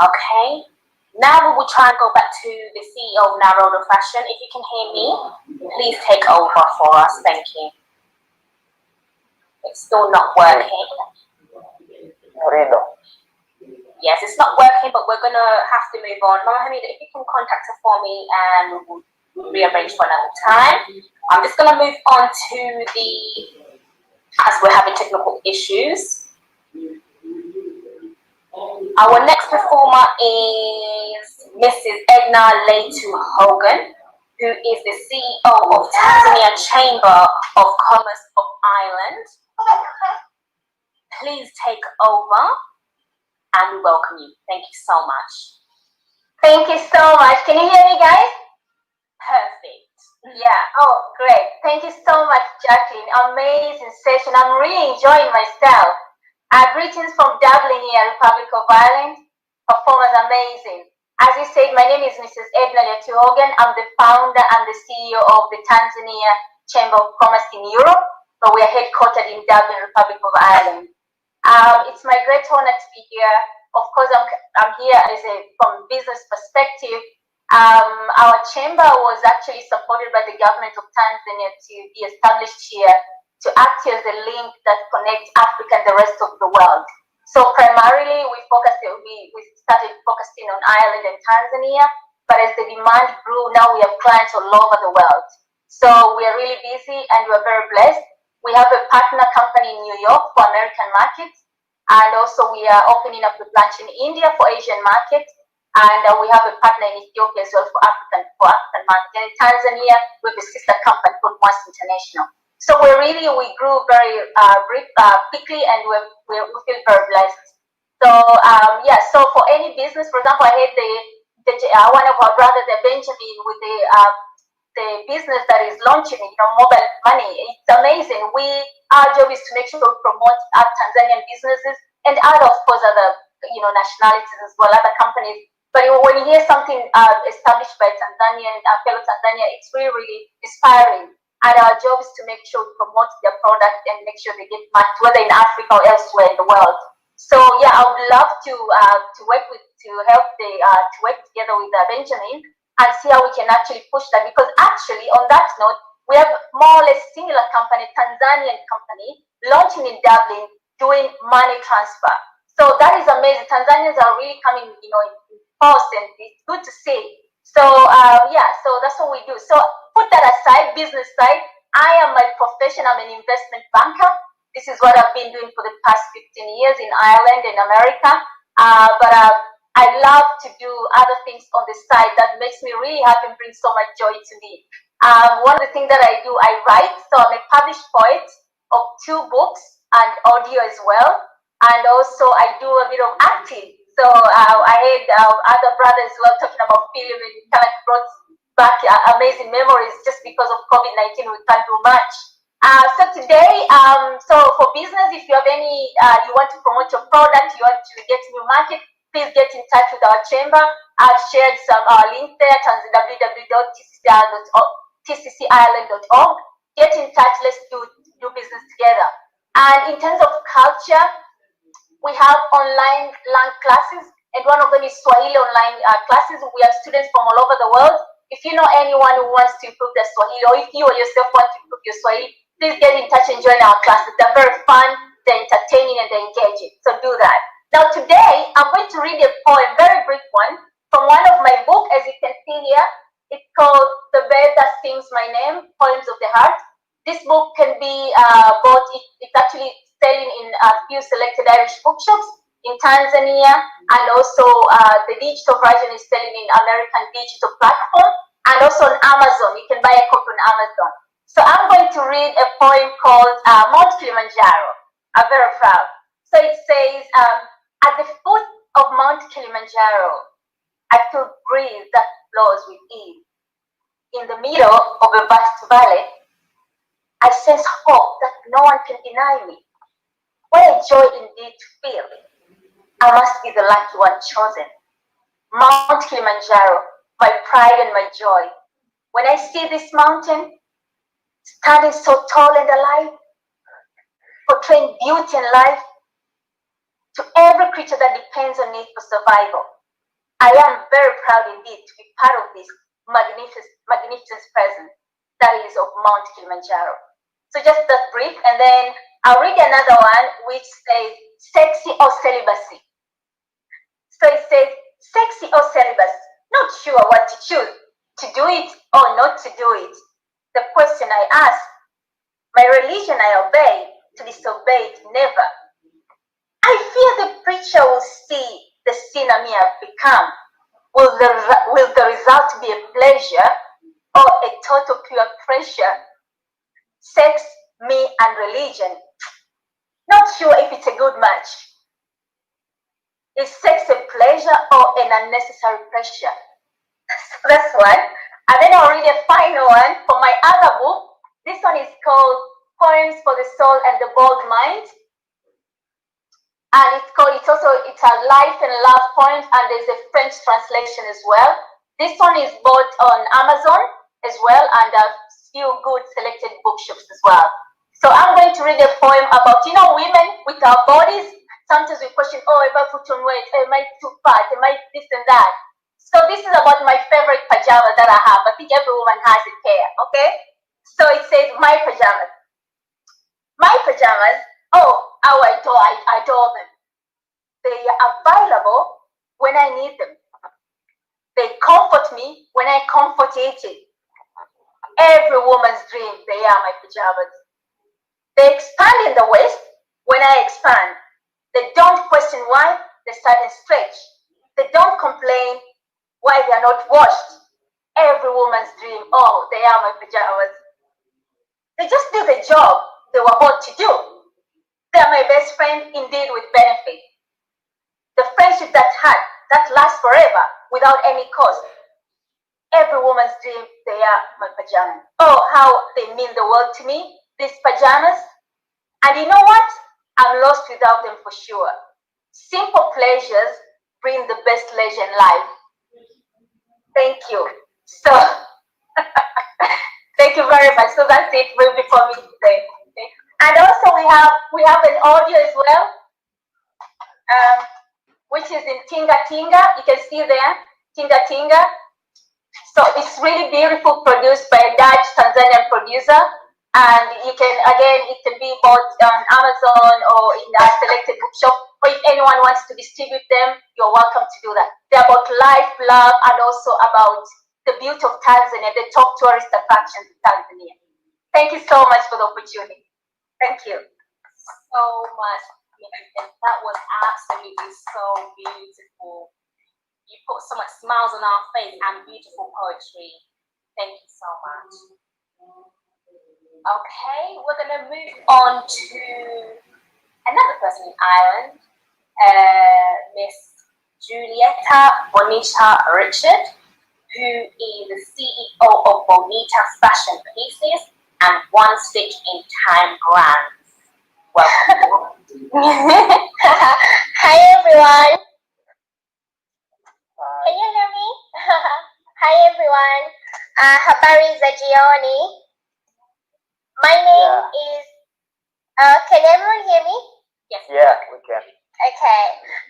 Okay, now we will try and go back to the CEO of Narodo Fashion. If you can hear me, please take over for us. Thank you. It's still not working. Yes, it's not working, but we're gonna have to move on. Mama Hamida, if you can contact her for me, and we'll rearrange for another time. I'm just gonna move on to as we're having technical issues. Our next performer is Mrs. Edna Leitu Hogan, who is the CEO of Tanzania Chamber of Commerce of Ireland. Please take over, and we welcome you. Thank you so much. Thank you so much. Can you hear me, guys? Perfect. Yeah. Oh, great. Thank you so much, Jacqueline. Amazing session. I'm really enjoying myself. Greetings from Dublin here, Republic of Ireland. Performance amazing. As you said, my name is Mrs. Edna Leitu Hogan. I'm the founder and the CEO of the Tanzania Chamber of Commerce in Europe, but we are headquartered in Dublin, Republic of Ireland. It's my great honor to be here. Of course, I'm here from business perspective. Our chamber was actually supported by the government of Tanzania to be established here to act as a link that connects Africa and the rest of the world. So primarily, we started focusing on Ireland and Tanzania, but as the demand grew, now we have clients all over the world. So we are really busy and we're very blessed. We have a partner company in New York for American markets, and also we are opening up the branch in India for Asian markets. And we have a partner in Ethiopia as well for African month. And in Tanzania, we have a sister company called Once International. So we grew very quickly, and we feel very blessed. So so for any business, for example, I had one of our brothers, Benjamin, with the business that is launching, mobile money. It's amazing. Our job is to make sure we promote our Tanzanian businesses and other, of course, other nationalities as well, other companies. But when you hear something established by Tanzanian, fellow Tanzania, it's really, really inspiring. And our job is to make sure we promote their product and make sure they get marked, whether in Africa or elsewhere in the world. So yeah, I would love to work together with Benjamin and see how we can actually push that. Because actually, on that note, we have more or less similar company, Tanzanian company, launching in Dublin, doing money transfer. So that is amazing. Tanzanians are really coming, in force, and it's good to see. So so that's what we do. So put that aside, business side. I am my profession. I'm an investment banker. This is what I've been doing for the past 15 years in Ireland and America. But I love to do other things on the side that makes me really happy and brings so much joy to me. One of the things that I do, I write. So I'm a published poet of 2 books and audio as well. And also I do a bit of acting. So I had other brothers who were talking about film, and kind of brought back amazing memories. Just because of COVID-19, we can't do much. So today, so for business, if you have any, you want to promote your product, you want to get new market, please get in touch with our chamber. I've shared some links there, www.tccireland.org. Get in touch, let's do business together. And in terms of culture, we have online classes, and one of them is Swahili online classes. We have students from all over the world. If you know anyone who wants to improve their Swahili, or if you yourself want to improve your Swahili, please get in touch and join our classes. They're very fun, they're entertaining, and they're engaging. So do that. Now today, I'm going to read a poem, very brief one, from one of my books. As you can see here, it's called The Bird That Sings My Name, Poems of the Heart. This book can be bought. It's actually selling in a few selected Irish bookshops in Tanzania, and also the digital version is selling in American digital platform, and also on Amazon. You can buy a copy on Amazon. So I'm going to read a poem called Mount Kilimanjaro. I'm very proud. So it says, at the foot of Mount Kilimanjaro, I feel breeze that flows with ease. In the middle of a vast valley, I sense hope that no one can deny me. What a joy indeed to feel. I must be the lucky one chosen. Mount Kilimanjaro, my pride and my joy. When I see this mountain, standing so tall and alive, portraying beauty and life to every creature that depends on it for survival. I am very proud indeed to be part of this magnificent presence that is of Mount Kilimanjaro. So just that brief, and then I'll read another one which says, sexy or celibacy. So it says, sexy or celibacy, not sure what to choose, to do it or not to do it. The question I ask, my religion I obey, to disobey it never. I fear the preacher will see the sinner me have become. Will the result be a pleasure or a total pure pressure? Sex, me, and religion. Not sure if it's a good match. Is sex a pleasure or an unnecessary pressure? So that's one. And then I'll read a final one for my other book. This one is called Poems for the Soul and the Bold Mind. And it's a life and love poems, and there's a French translation as well. This one is bought on Amazon as well, and a few good selected bookshops as well. So I'm going to read a poem about, women with our bodies. Sometimes we question, if I put on weight, am I too fat? Am I this and that? So this is about my favorite pajama that I have. I think every woman has it here, okay? So it says, my pajamas. My pajamas, how I adore them. They are available when I need them. They comfort me when I comfort it. Every woman's dream, they are my pajamas. They expand in the waist when I expand. They don't question why, they sudden stretch. They don't complain why they are not washed. Every woman's dream, oh, they are my pajamas. They just do the job they were bought to do. They are my best friend, indeed with benefit. The friendship that lasts forever without any cost. Every woman's dream, they are my pajamas. Oh, how they mean the world to me, these pajamas. And you know what? I'm lost without them for sure. Simple pleasures bring the best leisure in life. Thank you. So, thank you very much. So that's it really for me today. And also we have an audio as well, which is in Tinga Tinga. You can see there, Tinga Tinga. So it's really beautiful, produced by a Dutch Tanzanian producer. And you can, again, it can be bought on Amazon or in a selected bookshop. Or if anyone wants to distribute them, you're welcome to do that. They're about life, love, and also about the beauty of Tanzania, the top tourist attractions in Tanzania. Thank you so much for the opportunity. Thank you. So much. That was absolutely so beautiful. You put so much smiles on our face and beautiful poetry. Thank you so much. Okay, we're gonna move on to another person in Ireland, Miss Julieta Bonita Richard, who is the CEO of Bonita Fashion Pieces and One Stitch in Time Brands. Welcome. Hi everyone. Can you hear me? Hi everyone. Habari za jioni. My name is. Can everyone hear me? Yes. Yeah, we can. Okay.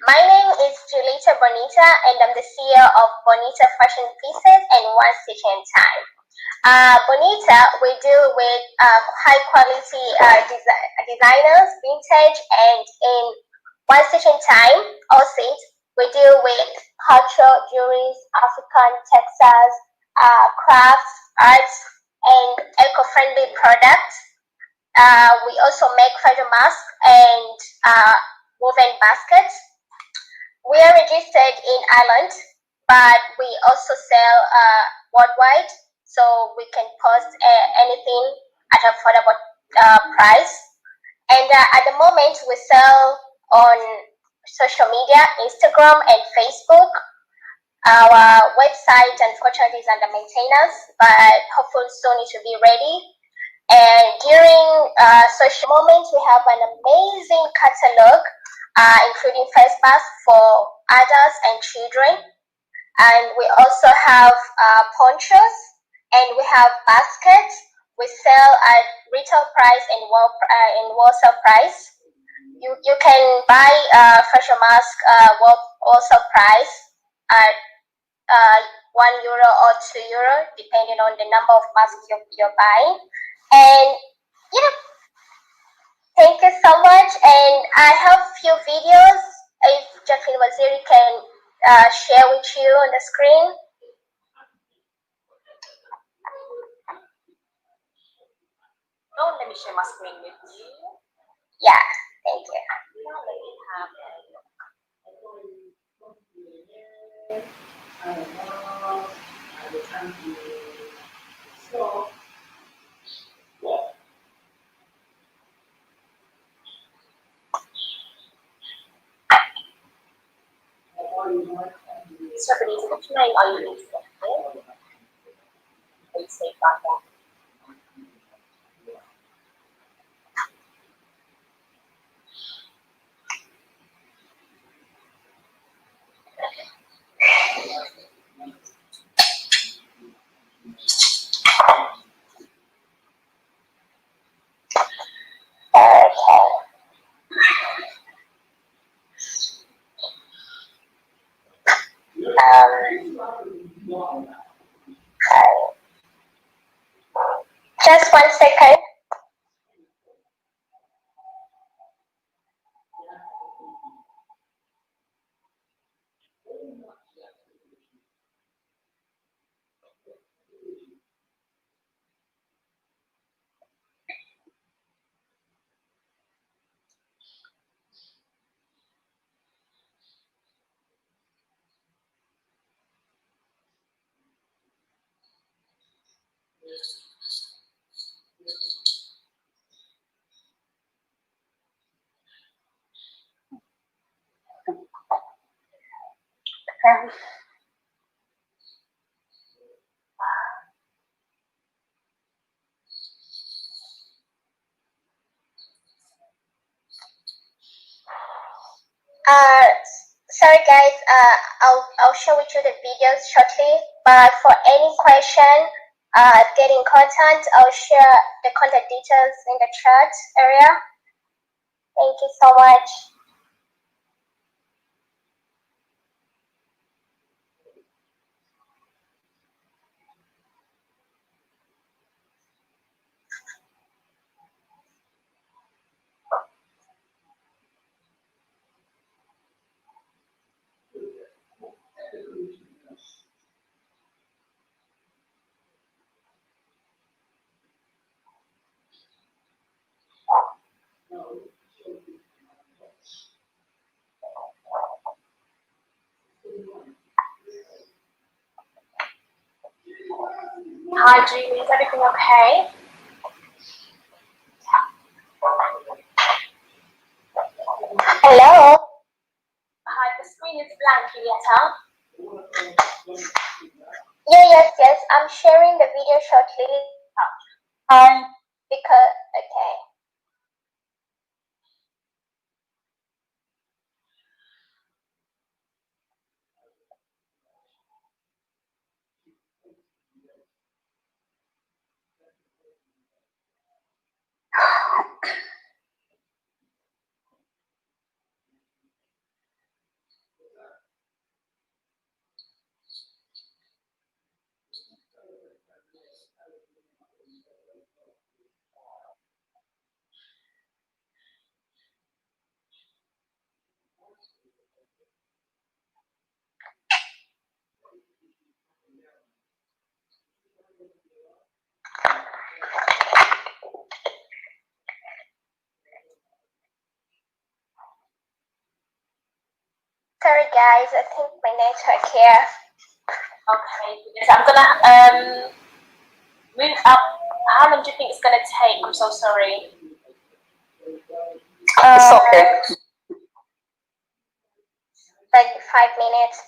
My name is Julita Bonita, and I'm the CEO of Bonita Fashion Pieces and One Stitch in Time. Bonita, we deal with high quality designers, vintage, and in One Stitch in Time, also we deal with cultural jewelries, African textiles, crafts, arts, and eco-friendly products. We also make fashion masks and woven baskets. We are registered in Ireland, but we also sell worldwide, so we can post anything at affordable price. And at the moment, we sell on social media, Instagram and Facebook. Our website, unfortunately, is under maintenance, but hopefully soon it will be ready. And during social moments, we have an amazing catalog, including face masks for adults and children. And we also have ponchos, and we have baskets. We sell at retail price and wholesale price. You can buy fashion mask wholesale price at €1 or €2, depending on the number of masks you're buying. And yeah, thank you so much. And I have a few videos if Jacqueline Waziri can share with you on the screen. Oh, let me share my screen with you. Yeah, thank you. Now let me have a look. Japanese, which name are you interested in? Please say that. Just 1 second. Sorry guys, I'll share with you the videos shortly, but for any question, get in contact. I'll share the contact details in the chat area. Thank you so much. Hi, Julie. Is everything okay? Hello. Hi, the screen is blank, Julieta. Yes. I'm sharing the video shortly. Because okay. Sorry guys, I think my network here. Okay, so I'm gonna move up. How long do you think it's gonna take? I'm so sorry. It's okay. Like 5 minutes.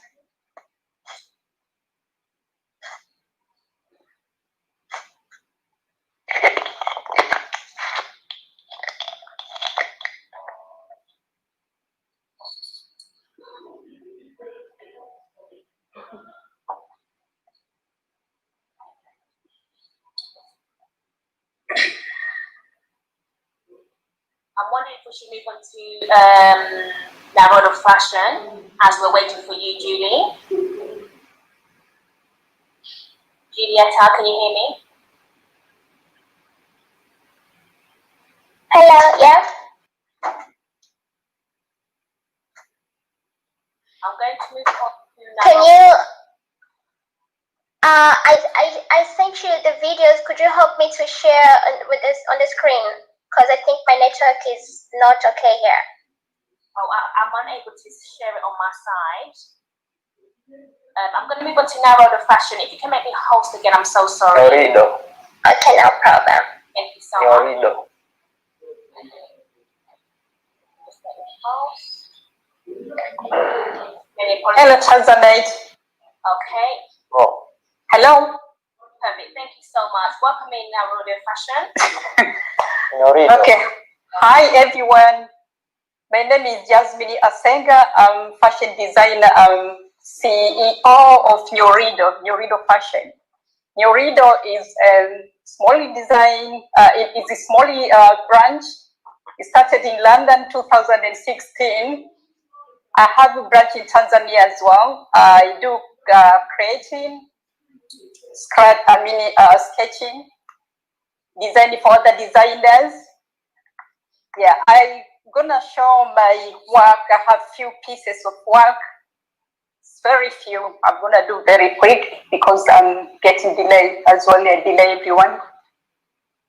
I'm wondering if we should move on to that road of fashion as we're waiting for you, Julie. Julieta, can you hear me? Hello, yeah. I'm going to move on to Can you I sent you the videos. Could you help me to share with this on the screen? Because I think my network is not okay here. Oh, I'm unable to share it on my side. I'm going to move on to now road of fashion. If you can make me host again, I'm so sorry. Okay, no problem. Thank you so much. Hello, Tanzanite. Okay. Oh. Hello. Perfect. Thank you so much. Welcome in now, road of fashion. Okay. Hi, everyone. My name is Jasmine Asenga. I'm fashion designer. I'm CEO of Nyorido Fashion. Nyorido is a small design. It is a small branch. It started in London 2016. I have a branch in Tanzania as well. I do creating, sketching, designing for other designers. Yeah, I'm gonna show my work. I have few pieces of work. It's very few. I'm gonna do very quick because I'm getting delayed as well. I delay everyone.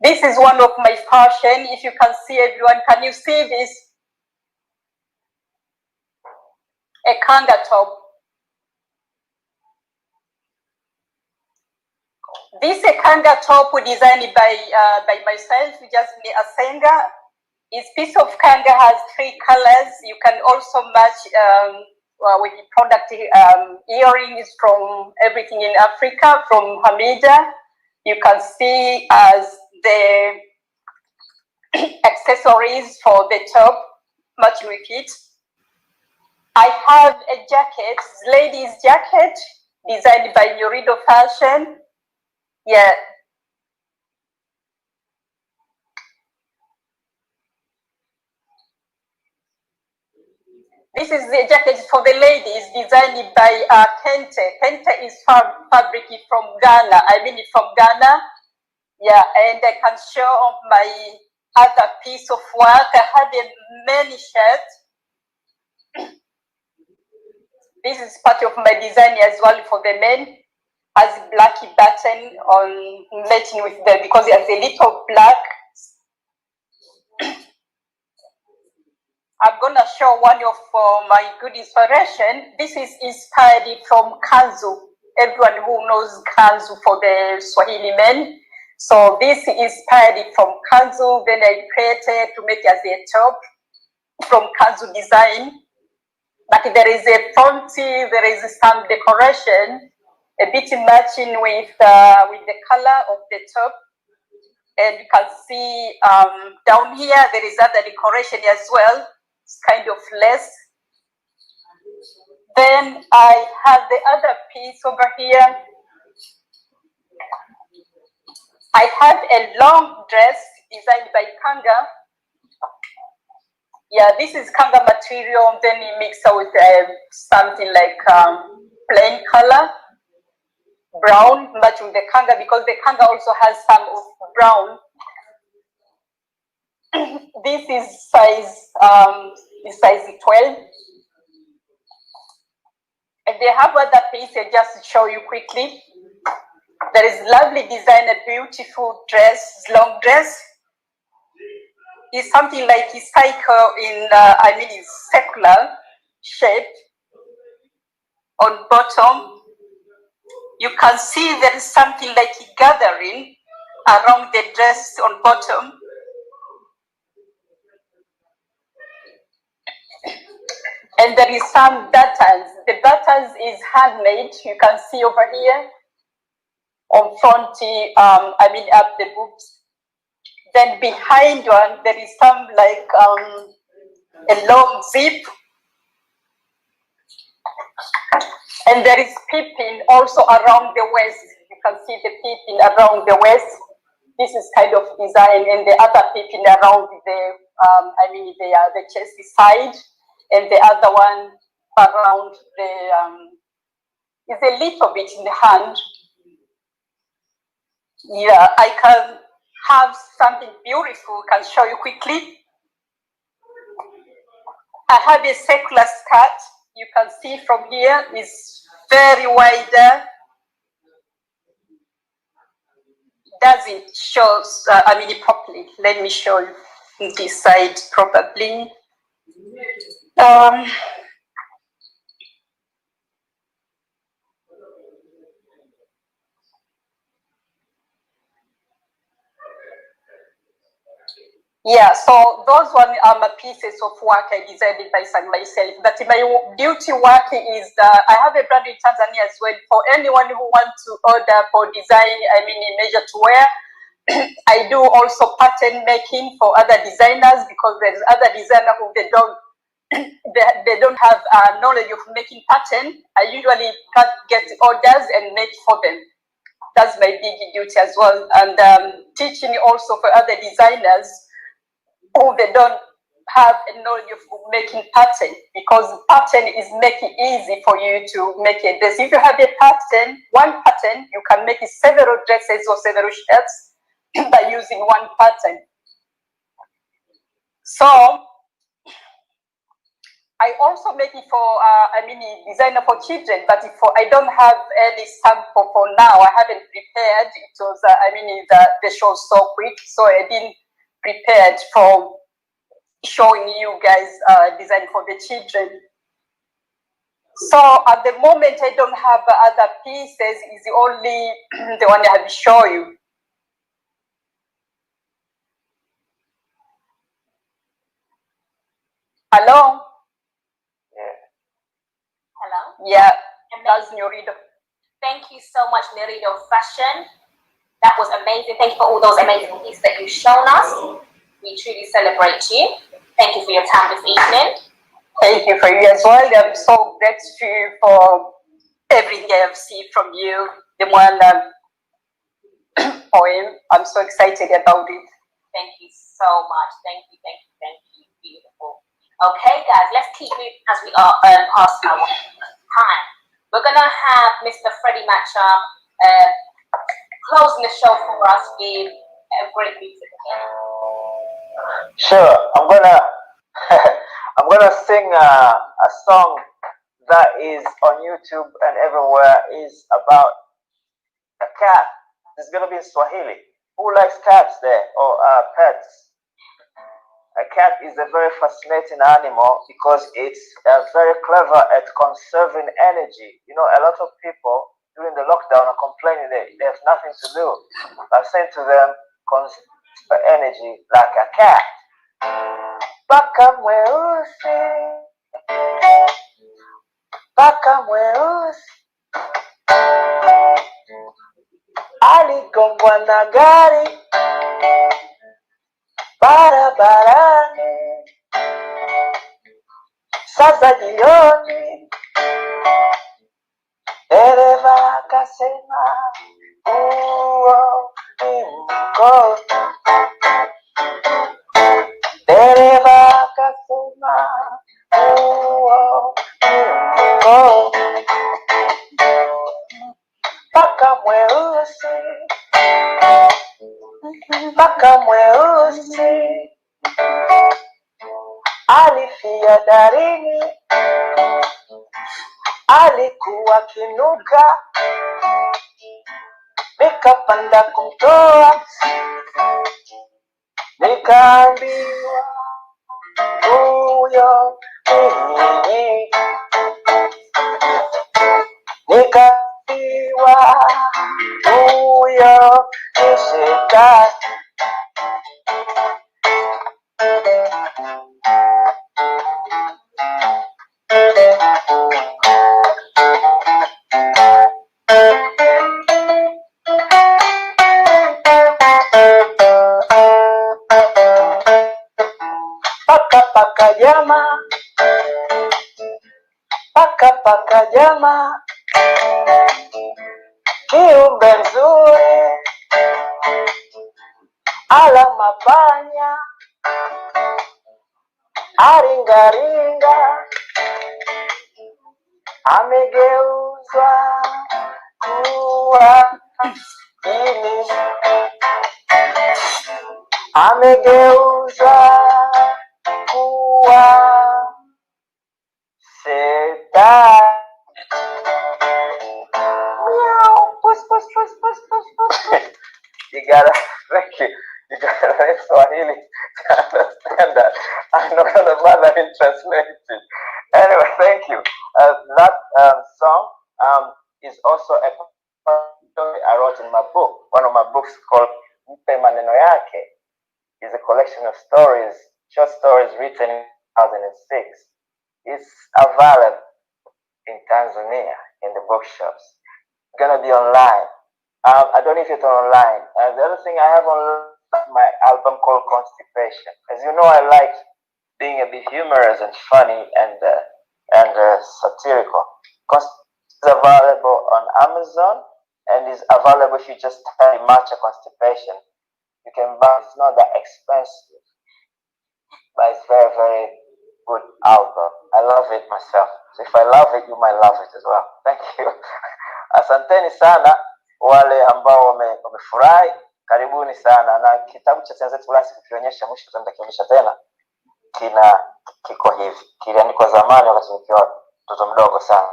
This is one of my fashion. If you can see everyone, can you see this? A kanga top. This a kanga top designed by myself, Jasmine Asenga. This piece of kanga has 3 colors. You can also match with the product earrings from everything in Africa, from Hamida. You can see as the accessories for the top, matching with it. I have a jacket, ladies jacket, designed by Yurido Fashion. Yeah. This is the jacket for the ladies, designed by Kente. Kente is fabric from Ghana. I mean it from Ghana. Yeah, and I can show my other piece of work. I have many shirts. This is part of my design as well for the men. Has blacky button on matching with them because it has a little black. I'm gonna show one of my good inspiration. This is inspired from kanzu. Everyone who knows kanzu for the Swahili men. So this is inspired from kanzu. Then I created to make it as a top from kanzu design. But there is a fronty, there is some decoration, a bit matching with the color of the top. And you can see down here there is other decoration as well. It's kind of less. Then I have the other piece over here. I have a long dress designed by Kanga. Yeah, this is Kanga material. Then you mix it with something like plain color, brown, matching the Kanga because the Kanga also has some of brown. This is size 12. And they have other pieces just to show you quickly. There is lovely design, a beautiful dress, long dress. It's something like a cycle in, it's circular shape on bottom. You can see there is something like a gathering around the dress on bottom. And there is some buttons. The buttons is handmade. You can see over here on front, up the boobs. Then behind one, there is some like a long zip. And there is piping also around the waist. You can see the piping around the waist. This is kind of design, and the other piping around the chest side, and the other one around the, it's a little bit in the hand. Yeah, I can have something beautiful, can show you quickly. I have a circular skirt. You can see from here, it's very wide. Doesn't show, properly. Let me show you this side probably. Yeah, so those one are my pieces of work I designed by myself. But my beauty work is I have a brand in Tanzania as well. For anyone who wants to order for design, measure to wear. I do also pattern making for other designers because there's other designers who they don't have knowledge of making pattern. I usually get orders and make for them. That's my big duty as well. And teaching also for other designers who they don't have a knowledge of making pattern, because pattern is making easy for you to make a dress. If you have a pattern, one pattern, you can make several dresses or several shirts by using one pattern. So I also make it for designer for children, but I don't have any sample for now. I haven't prepared. It was the show so quick, so I didn't prepared for showing you guys design for the children. So at the moment I don't have other pieces. It's the only the one I have shown you. Hello? yeah, that's Nyorido. Thank you so much, Nyorido Fashion. That was amazing. Thank you for all those amazing pieces that you've shown us. We truly celebrate you. Thank you for your time this evening. Thank you for you as well. I'm so grateful for everything I have seen from you. The one poem. I'm so excited about it. Thank you so much. Thank you. Beautiful. Okay, guys, let's keep moving as we are past our time. We're gonna have Mr. Freddie Matcha closing the show for us with a great music again. Sure, I'm gonna I'm gonna sing a song that is on YouTube and everywhere. Is about a cat. It's gonna be in Swahili. Who likes cats there or pets? A cat is a very fascinating animal because it's very clever at conserving energy. You know, a lot of people during the lockdown are complaining that they have nothing to do. I'm saying to them, conserve energy like a cat. Paka mweusi, paka mweusi, aligongwa na gari barabarani, sasa jioni, dereva akasema huo ni mkono. Dereva akasema huo ni mkono. Paka mweusi, paka mweusi, alifia darini, alikuwa kinuka, nikapanda kumtoa, nikaambiwa huyo ni, nikaambiwa huyo ni shetani. Paka jama, paka jama, kiumbe nzuri, ala mapanya, aringaringa, amegeuzwa kuwa ini, amegeuzwa kuwa shetani. Meow, push. You gotta, thank you. You gotta learn Swahili to understand that. I'm not gonna bother in translating. Anyway, thank you. That song is also a story I wrote in my book. One of my books called Mpe Maneno Yake is a collection of stories, short stories written in 2006. It's available in Tanzania in the bookshops. It's gonna be online. I don't know if it's online. The other thing I have on my album called Constipation. As you know, I like being a bit humorous and funny and satirical. It's available on Amazon and is available if you just type Matcha Constipation. You can buy. It's not that expensive, but it's very, very good album. I love it myself. So if I love it, you might love it as well. Thank you. Asanteni sana wale ambao wamefurahi, karibuni sana. Na kitabu cha Tanzanite kukionyesha mwisho tutakionyesha tena. Kiko hivi. Kiliandikwa zamani wakati nikiwa mtoto mdogo sana.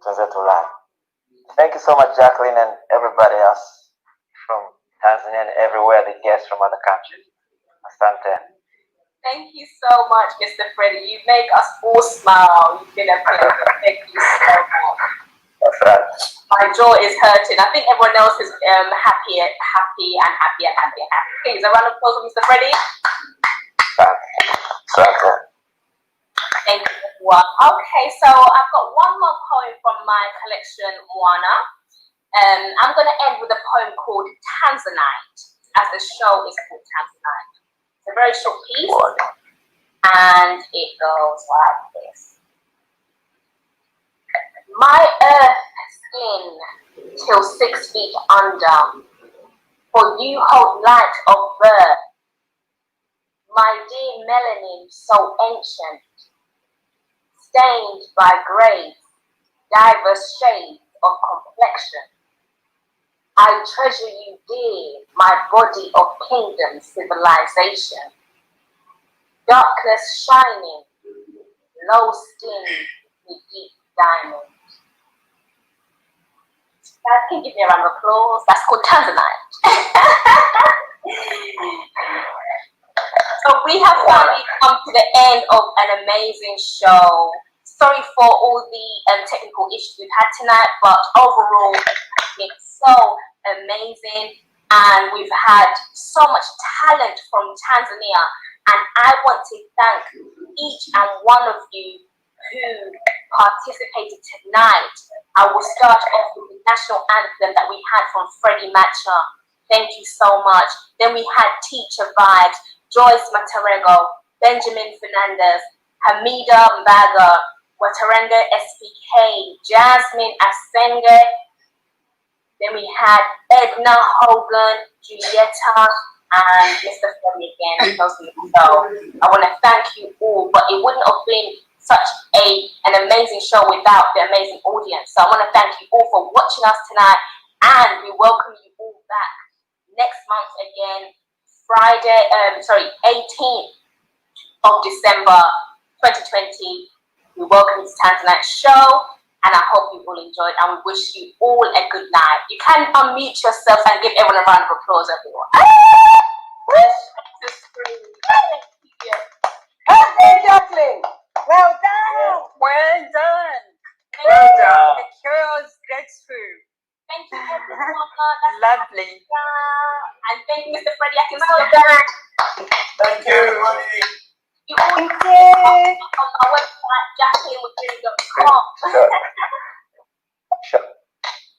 Tanzanite. Thank you so much, Jacqueline, and everybody else from Tanzania and everywhere, the guests from other countries. Asante. Thank you so much, Mr. Freddie. You make us all smile. You've been a pleasure. Thank you so much. That's right. My jaw is hurting. I think everyone else is happy. Please, a round of applause for Mr. Freddie. Asante. Thank you. Well, okay, so I've got one more poem from my collection, Moana. I'm going to end with a poem called Tanzanite, as the show is called Tanzanite. It's a very short piece, and it goes like this. My earth skin till 6 feet under, for you hold light of birth. My dear melanin so ancient, stained by grace, diverse shades of complexion. I treasure you dear, my body of kingdom civilization. Darkness shining, low skin with deep diamond. Guys, can you give me a round of applause? That's called Tanzanite. So we have finally come to the end of an amazing show. Sorry for all the technical issues we've had tonight, but overall it's so amazing, and we've had so much talent from Tanzania, and I want to thank each and one of you who participated tonight. I will start off with the national anthem that we had from Freddie Matcha. Thank you so much. Then we had Teacher Vibes, Joyce Materego, Benjamin Fernandes, Hamida Mbaga, Wataranga SPK, Jasmine Asenge. Then we had Edna Hogan, Julieta, and Mr. Freddie again. So I want to thank you all, but it wouldn't have been such an amazing show without the amazing audience. So I want to thank you all for watching us tonight, and we welcome you all back next month again, Friday, 18th of December 2020. We welcome you to Tanzanite show, and I hope you all enjoyed, and we wish you all a good night. You can unmute yourself and give everyone a round of applause, everyone. Hey, Jacqueline. Well done. Well done. Well done. The chaos gets through. Thank you, everyone. Lovely. And thank you, Mr. Freddie. I can see your back. Thank you, everybody. You all on our website, JACKLINE.com. Sure.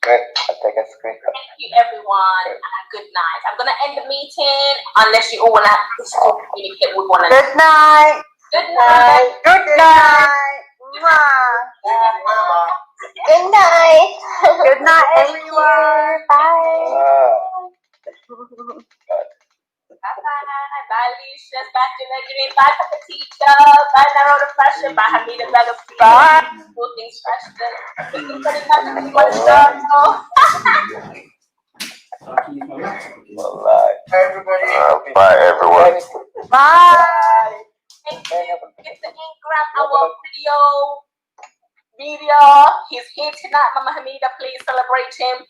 Great. I'll take a screenshot. Thank you, everyone, and good night. I'm going to end the meeting unless you all want to communicate with one another. Good night. Good night. Good night. Mwah. Good night. Good night, everyone. Bye. Bye, bye, Lucius. Bye, Benjamin. Bye, Papa Teacher. Bye, Narrow Fashion. Bye, Hamida Brother. Bye. All things fashion. Everybody. Bye, everyone. Bye. Thank you. Mr. Ingram, our video. He's here tonight, Mama Hamida. Please celebrate him.